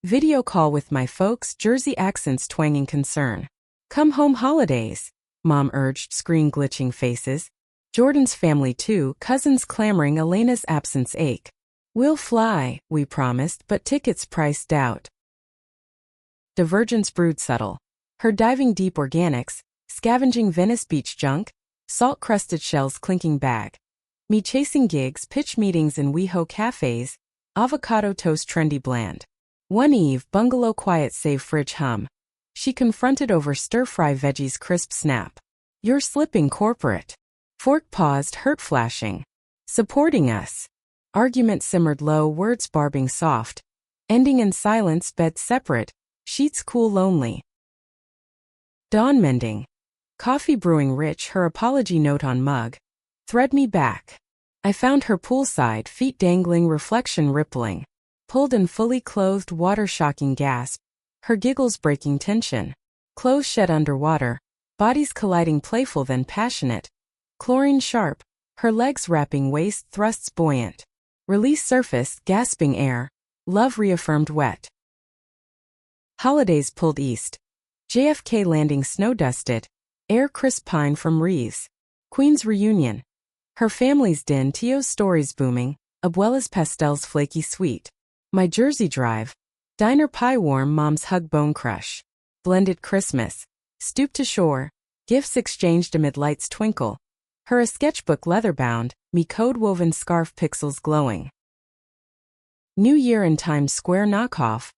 Video call with my folks, Jersey accents twanging concern. Come home holidays, Mom urged, screen glitching faces. Jordan's family too, cousins clamoring Elena's absence ache. We'll fly, we promised, but tickets priced out. Divergence brewed subtle. Her diving deep organics, scavenging Venice Beach junk, salt-crusted shells clinking bag. Me chasing gigs, pitch meetings in WeHo cafes, avocado toast trendy bland. One eve, bungalow quiet save fridge hum. She confronted over stir-fry veggies crisp snap. You're slipping corporate. Fork paused, hurt flashing. Supporting us. Argument simmered low, words barbing soft. Ending in silence, bed separate, sheets cool lonely. Dawn mending. Coffee brewing rich, her apology note on mug. Thread me back. I found her poolside, feet dangling, reflection rippling. Pulled and fully clothed, water shocking gasp. Her giggles breaking tension. Clothes shed underwater. Bodies colliding, playful then passionate. Chlorine sharp. Her legs wrapping waist, thrusts buoyant. Release surface, gasping air. Love reaffirmed wet. Holidays pulled east. JFK landing snow-dusted. Air crisp pine from Reeves. Queen's reunion. Her family's din, Tio's stories booming. Abuela's pastels flaky sweet. My Jersey drive. Diner pie warm, Mom's hug bone crush. Blended Christmas. Stoop to shore. Gifts exchanged amid lights twinkle. Her a sketchbook leather-bound, me code-woven scarf pixels glowing. New Year in Times Square knockoff.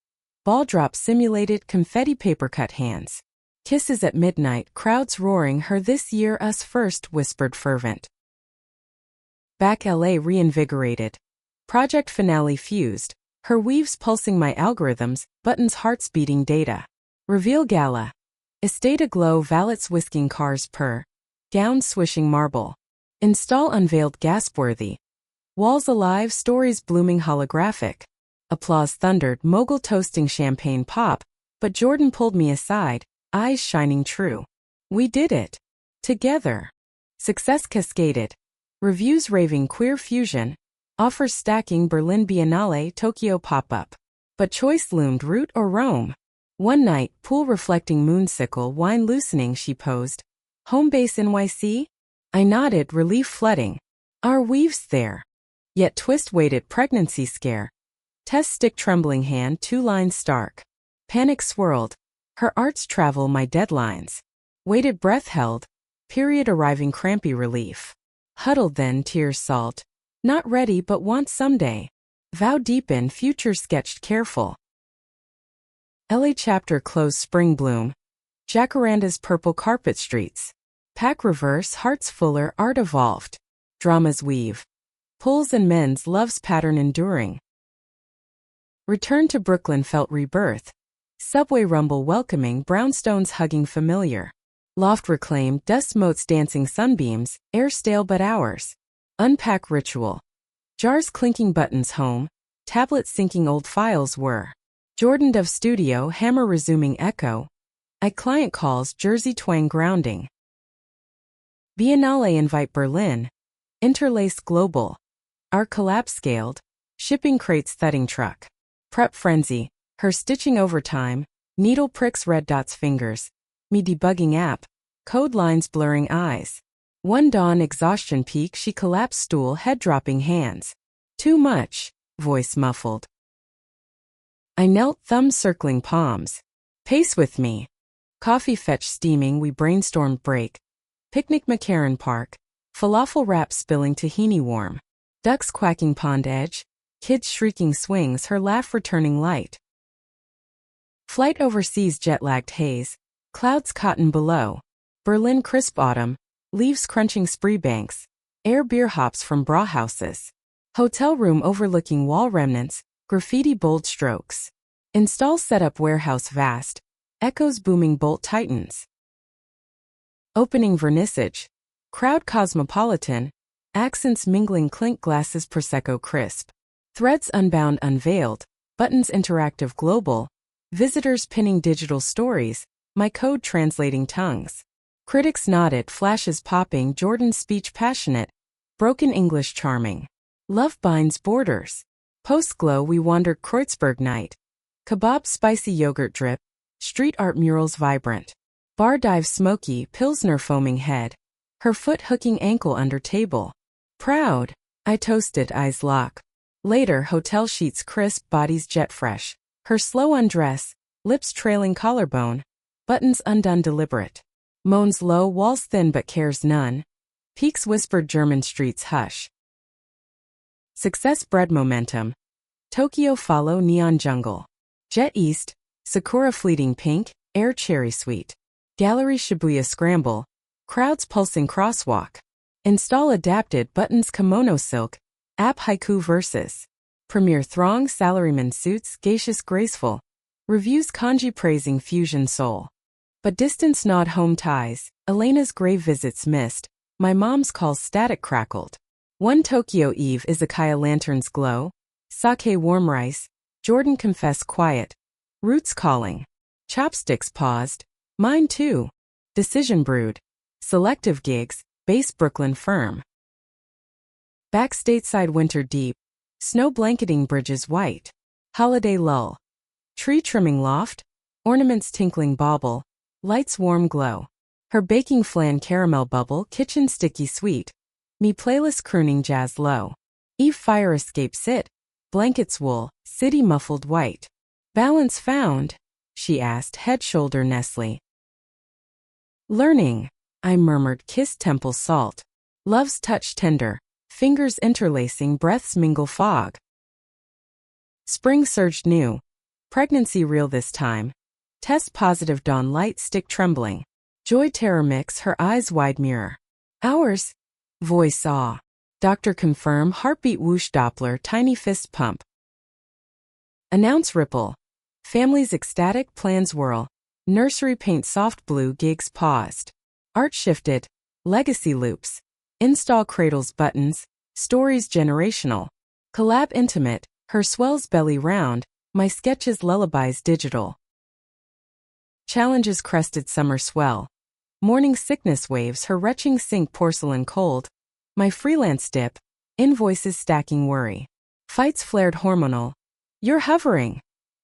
Ball drop simulated confetti paper-cut hands. Kisses at midnight, crowds roaring, her this year us first, whispered fervent. Back LA reinvigorated. Project finale fused. Her weaves pulsing my algorithms, buttons hearts beating data. Reveal gala. Estate aglow, valets whisking cars purr. Gowns swishing marble. Install unveiled gasp-worthy. Walls alive, stories blooming holographic. Applause thundered, mogul toasting champagne pop, but Jordan pulled me aside, eyes shining true. We did it. Together. Success cascaded. Reviews raving queer fusion. Offers stacking Berlin Biennale, Tokyo pop-up. But choice loomed, root or Rome. One night, pool reflecting moonsicle, wine loosening, she posed. Home base NYC? I nodded, relief flooding. Our weaves there. Yet twist waited, pregnancy scare. Test stick trembling hand, 2 lines stark. Panic swirled. Her arts travel, my deadlines. Waited, breath held. Period arriving, crampy relief. Huddled then, tears salt. Not ready but want someday. Vow deepen, future sketched careful. LA chapter close, spring bloom. Jacaranda's purple carpet streets. Pack reverse, hearts fuller, art evolved. Dramas weave. Pulls and mends, love's pattern enduring. Return to Brooklyn felt rebirth. Subway rumble welcoming, brownstones hugging familiar. Loft reclaimed, dust motes dancing sunbeams, air stale but ours. Unpack ritual. Jars clinking, buttons home. Tablets syncing, old files were. Jordan Dove studio, hammer resuming echo. I client calls, Jersey twang grounding. Biennale invite Berlin. Interlace global. Our collapse scaled. Shipping crates thudding truck. Prep frenzy. Her stitching overtime. Needle pricks, red dots fingers. Me debugging app. Code lines blurring eyes. One dawn exhaustion peak, she collapsed stool, head dropping hands. Too much. Voice muffled. I knelt, thumbs circling palms. Pace with me. Coffee fetch steaming, we brainstormed break. Picnic McCarran Park. Falafel wrap spilling, tahini warm. Ducks quacking, pond edge. Kids shrieking, swings, her laugh returning light. Flight overseas, jet-lagged haze. Clouds cotton below. Berlin crisp autumn. Leaves crunching, spree banks. Air beer hops from brauhouses. Hotel room overlooking wall remnants. Graffiti bold strokes. Install setup warehouse vast. Echoes booming, bolt tightens. Opening vernissage. Crowd cosmopolitan. Accents mingling, clink glasses, Prosecco crisp. Threads unbound, unveiled. Buttons interactive, global. Visitors pinning digital stories. My code translating tongues. Critics nodded, flashes popping, Jordan's speech passionate. Broken English charming. Love binds borders. Post-glow we wandered Kreuzberg night. Kebab spicy yogurt drip, street art murals vibrant. Bar dive smoky, Pilsner foaming head. Her foot hooking ankle under table. Proud, I toasted, eyes lock. Later hotel sheets crisp, bodies jet fresh. Her slow undress, lips trailing collarbone. Buttons undone deliberate. Moans low, walls thin but cares none. Peaks whispered, German streets hush. Success bred momentum. Tokyo follow, neon jungle. Jet east, Sakura fleeting pink, air cherry sweet. Gallery Shibuya scramble, crowds pulsing crosswalk. Install adapted buttons, kimono silk, app haiku verses. Premier throng, salaryman suits, geishas graceful. Reviews kanji praising fusion soul. But distance gnawed home ties, Elena's grave visits missed, my mom's calls static crackled. One Tokyo eve, izakaya lanterns glow, sake warm rice, Jordan confess quiet. Roots calling. Chopsticks paused. Mine too. Decision brewed. Selective gigs, base Brooklyn firm. Back stateside winter deep. Snow blanketing bridges white. Holiday lull. Tree trimming loft. Ornaments tinkling bauble. Lights warm glow. Her baking flan caramel bubble, kitchen sticky sweet. Me playlist crooning jazz low. Eve fire escape sit. Blankets wool, city muffled white. Balance found? She asked, head shoulder Nestle. Learning, I murmured, kiss temple salt. Love's touch tender, fingers interlacing, breaths mingle fog. Spring surged new. Pregnancy real this time. Test positive, dawn light stick trembling. Joy terror mix, her eyes wide mirror. Ours? Voice awe. Doctor confirm, heartbeat whoosh Doppler, tiny fist pump. Announce ripple. Families ecstatic, plans whirl. Nursery paint soft blue, gigs paused. Art shifted. Legacy loops. Install cradles buttons. Stories generational. Collab intimate, her swells belly round. My sketches lullabies digital. Challenges crested summer swell. Morning sickness waves, her retching sink porcelain cold. My freelance dip. Invoices stacking worry. Fights flared hormonal. You're hovering.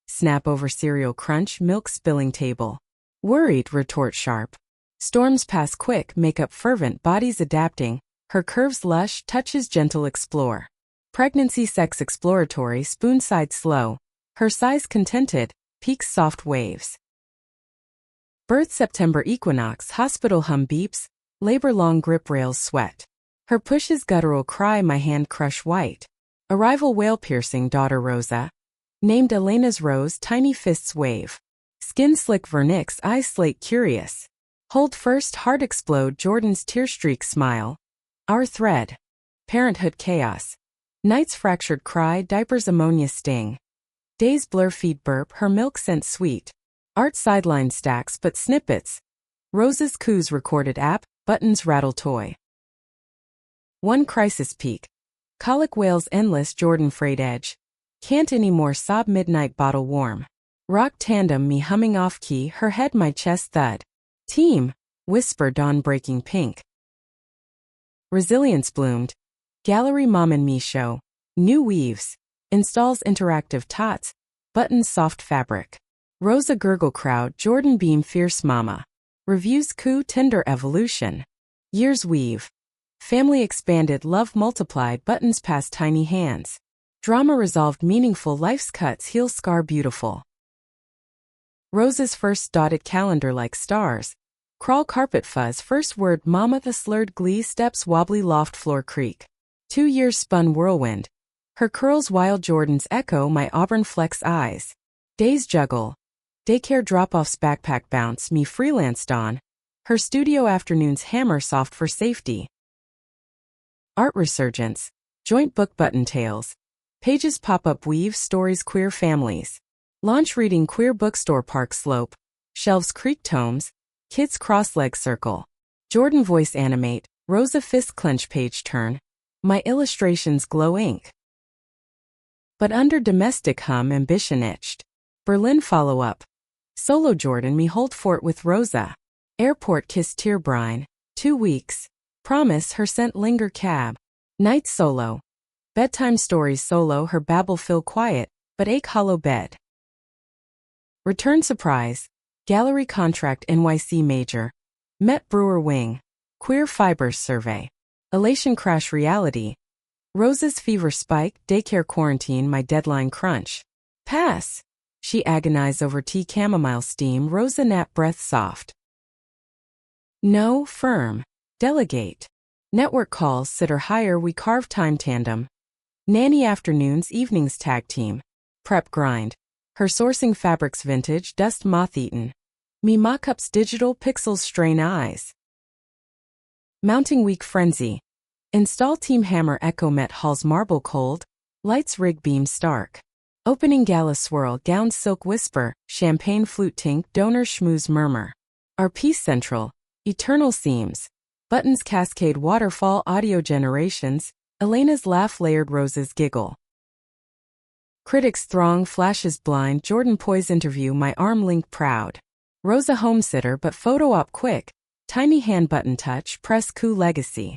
Snap over cereal crunch, milk spilling table. Worried, retort sharp. Storms pass quick, makeup fervent, bodies adapting. Her curves lush, touches gentle explore. Pregnancy sex exploratory, spoon-side slow. Her size contented, peaks soft waves. Birth September equinox, hospital hum beeps. Labor long grip rails sweat. Her pushes guttural cry, my hand crush white. Arrival whale piercing, daughter Rosa. Named Elena's rose, tiny fists wave. Skin slick vernix, eyes slate curious. Hold first, heart explode, Jordan's tear streak smile. Our thread. Parenthood chaos. Nights fractured cry, diapers ammonia sting. Days blur feed burp, her milk scent sweet. Art sideline stacks but snippets. Rose's coos recorded app, buttons rattle toy. One crisis peak. Colic wails endless, Jordan frayed edge. Can't anymore, sob midnight bottle warm. Rock tandem, me humming off key, her head my chest thud. Team, whisper dawn breaking pink. Resilience bloomed. Gallery mom and me show. New weaves. Installs interactive tots. Buttons soft fabric. Rosa gurgle crowd, Jordan beam fierce mama. Reviews coo tender evolution. Years weave. Family expanded, love multiplied, buttons past tiny hands. Drama resolved, meaningful, life's cuts heal scar beautiful. Rosa's first dotted calendar like stars. Crawl carpet fuzz, first word mama, the slurred glee steps wobbly loft floor creak. 2 years spun whirlwind. Her curls wild, Jordan's echo, my auburn flex eyes. Days juggle. Daycare drop-offs, backpack bounce, me freelanced on. Her studio afternoons hammer soft for safety. Art resurgence. Joint book button tails. Pages pop-up weave, stories queer families. Launch reading queer bookstore park slope. Shelves creak tomes. Kids cross-leg circle. Jordan voice animate. Rosa fist clench page turn. My illustrations glow ink. But under domestic hum ambition itched. Berlin follow-up. Solo Jordan me hold fort with Rosa. Airport kiss tear brine. 2 weeks. Promise her scent linger cab. Night solo. Bedtime stories solo, her babble fill quiet, but ache hollow bed. Return surprise. Gallery contract NYC major. Met Brewer wing. Queer fibers survey. Elation crash reality. Rosa's fever spike, daycare quarantine, my deadline crunch. Pass. She agonized over tea chamomile steam, Rosa nap breath soft. No, firm. Delegate. Network calls, sitter hire, we carve time tandem. Nanny afternoons, evenings tag team. Prep grind. Her sourcing fabrics vintage, dust moth-eaten. Me mock-ups digital, pixels strain eyes. Mounting week frenzy. Install team hammer echo met halls marble cold. Lights rig beam stark. Opening gala swirl, gown silk whisper, champagne flute tink, donor schmooze murmur. Our piece central. Eternal seams. Buttons cascade waterfall audio generations. Elena's laugh layered Rosa's giggle. Critics throng, flashes blind, Jordan poise interview, my arm link proud. Rosa homesitter but photo op quick. Tiny hand button touch, press coup legacy.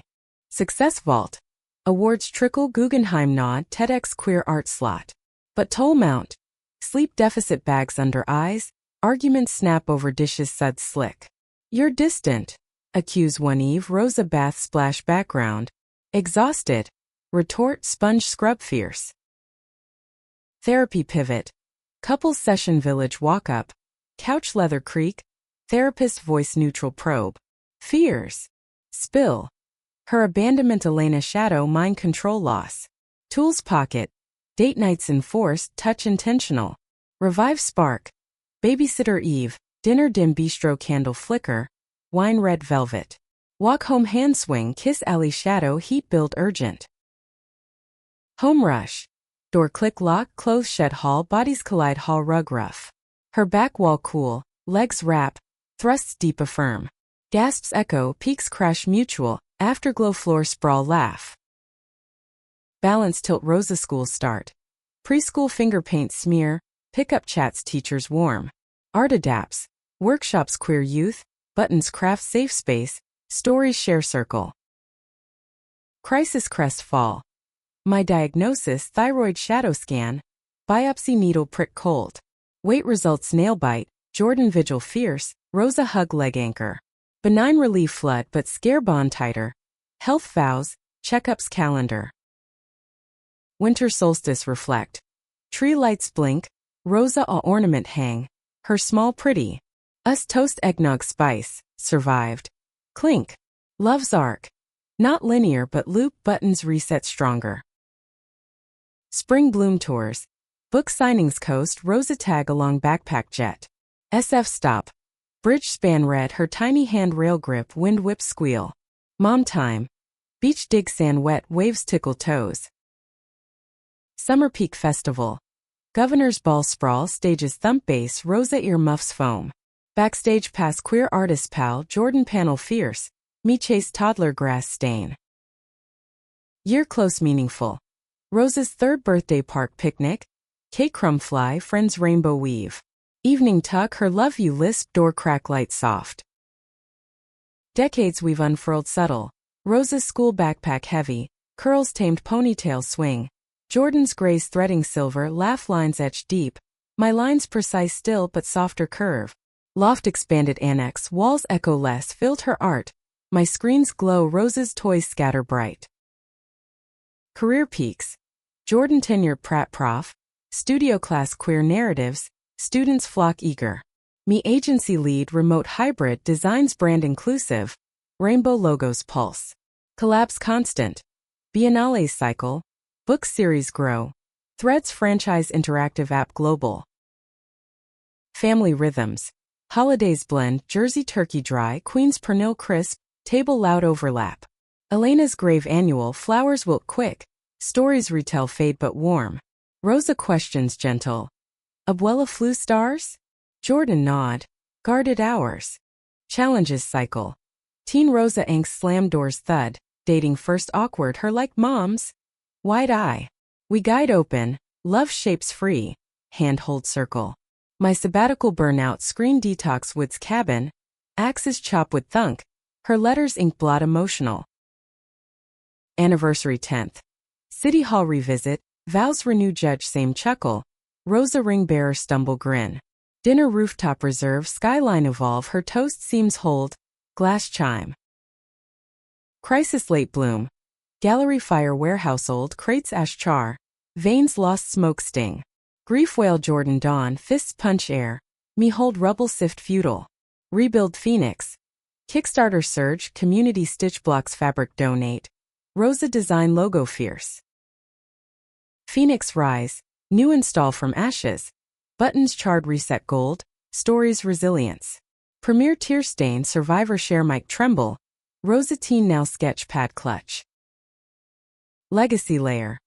Success vault. Awards trickle, Guggenheim nod, TEDx queer art slot. But toll mount. Sleep deficit bags under eyes. Arguments snap over dishes suds slick. You're distant. Accuse one Eve, Rosa bath splash background. Exhausted. Retort sponge scrub fierce. Therapy pivot. Couples session village walk up. Couch leather creak. Therapist voice neutral probe. Fears. Spill. Her abandonment Elena shadow mind control loss. Tools pocket. Date nights enforced, touch intentional. Revive spark. Babysitter Eve. Dinner dim bistro candle flicker. Wine red velvet. Walk home hand swing, kiss alley shadow heat build urgent. Home rush. Door click lock, clothes shed hall, bodies collide hall rug rough. Her back wall cool, legs wrap, thrusts deep affirm. Gasps echo, peaks crash mutual, afterglow floor sprawl laugh. Balance tilt Rosa school start. Preschool finger paint smear, pickup chats teachers warm. Art adapts. Workshops queer youth, buttons craft safe space, stories share circle. Crisis crest fall. My diagnosis thyroid shadow scan. Biopsy needle prick cold. Weight results nail bite, Jordan vigil fierce, Rosa hug leg anchor. Benign relief flood but scare bond tighter. Health vows, checkups calendar. Winter solstice reflect. Tree lights blink, Rosa a ornament hang. Her small pretty. Us toast eggnog spice, survived. Clink. Love's arc. Not linear but loop buttons reset stronger. Spring bloom tours. Book signings coast, Rosa tag along backpack jet. SF stop. Bridge span red, her tiny hand rail grip, wind whip squeal. Mom time. Beach dig sand wet, waves tickle toes. Summer Peak Festival. Governor's Ball sprawl, stages thump bass, Rosa ear muffs foam. Backstage pass queer artist pal, Jordan panel fierce. Me chase toddler grass stain. Year close meaningful. Rosa's third birthday park picnic. Cake crumb fly, friends rainbow weave. Evening tuck, her love you lisp, door crack light soft. Decades we've unfurled subtle. Rosa's school backpack heavy. Curls tamed ponytail swing. Jordan's grace threading silver, laugh lines etched deep. My lines precise still but softer curve. Loft expanded annex, walls echo less, filled her art. My screens glow, Rosa's toys scatter bright. Career peaks. Jordan tenured Pratt prof. Studio class queer narratives. Students flock eager. Me agency lead, remote hybrid, designs brand inclusive. Rainbow logos pulse. Collabs constant. Biennales cycle. Book series grow. Threads franchise interactive app global. Family rhythms. Holidays blend, Jersey turkey dry, Queen's pernil crisp, table loud overlap. Elena's grave annual, flowers wilt quick. Stories retell fade but warm. Rosa questions gentle. Abuela flu stars? Jordan nod. Guarded hours. Challenges cycle. Teen Rosa angst slam doors thud. Dating first awkward, her like moms. Wide eye. We guide open. Love shapes free. Hand hold circle. My sabbatical burnout, screen detox, woods cabin. Axes chop with thunk. Her letters ink blot emotional. Anniversary 10th. City Hall revisit, vows renew judge same chuckle, Rosa ring bearer stumble grin. Dinner rooftop reserve skyline evolve her toast seems hold, glass chime. Crisis late bloom, gallery fire warehouse old crates ash char, veins lost smoke sting. Grief wail Jordan dawn fists punch air, me hold rubble sift futile. Rebuild Phoenix. Kickstarter surge community stitch blocks fabric donate. Rosa design logo fierce. Phoenix rise, new install from ashes. Buttons charred reset gold, stories resilience. Premier tear stain survivor share mic tremble. Rosa teen now sketch pad clutch. Legacy layer.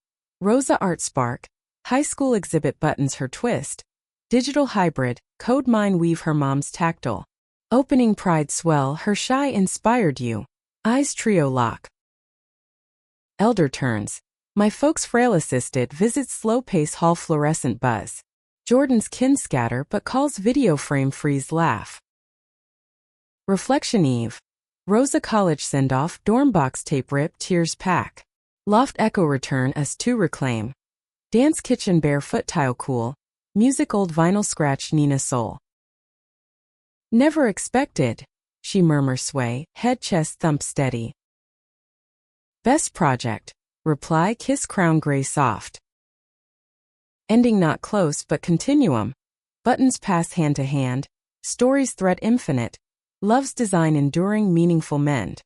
Rosa art spark, high school exhibit buttons her twist. Digital hybrid, code mine weave her mom's tactile. Opening pride swell her shy inspired you. Eyes trio lock. Elder turns. My folks frail assisted visits slow pace hall fluorescent buzz. Jordan's kin scatter but calls video frame freeze laugh. Reflection eve. Rosa college send off dorm box tape rip tears pack. Loft echo return as to reclaim. Dance kitchen barefoot tile cool. Music old vinyl scratch Nina soul. Never expected, she murmurs sway, head chest thump steady. Best project, reply kiss crown gray soft. Ending not close but continuum. Buttons pass hand to hand. Stories thread infinite. Love's design enduring meaningful mend.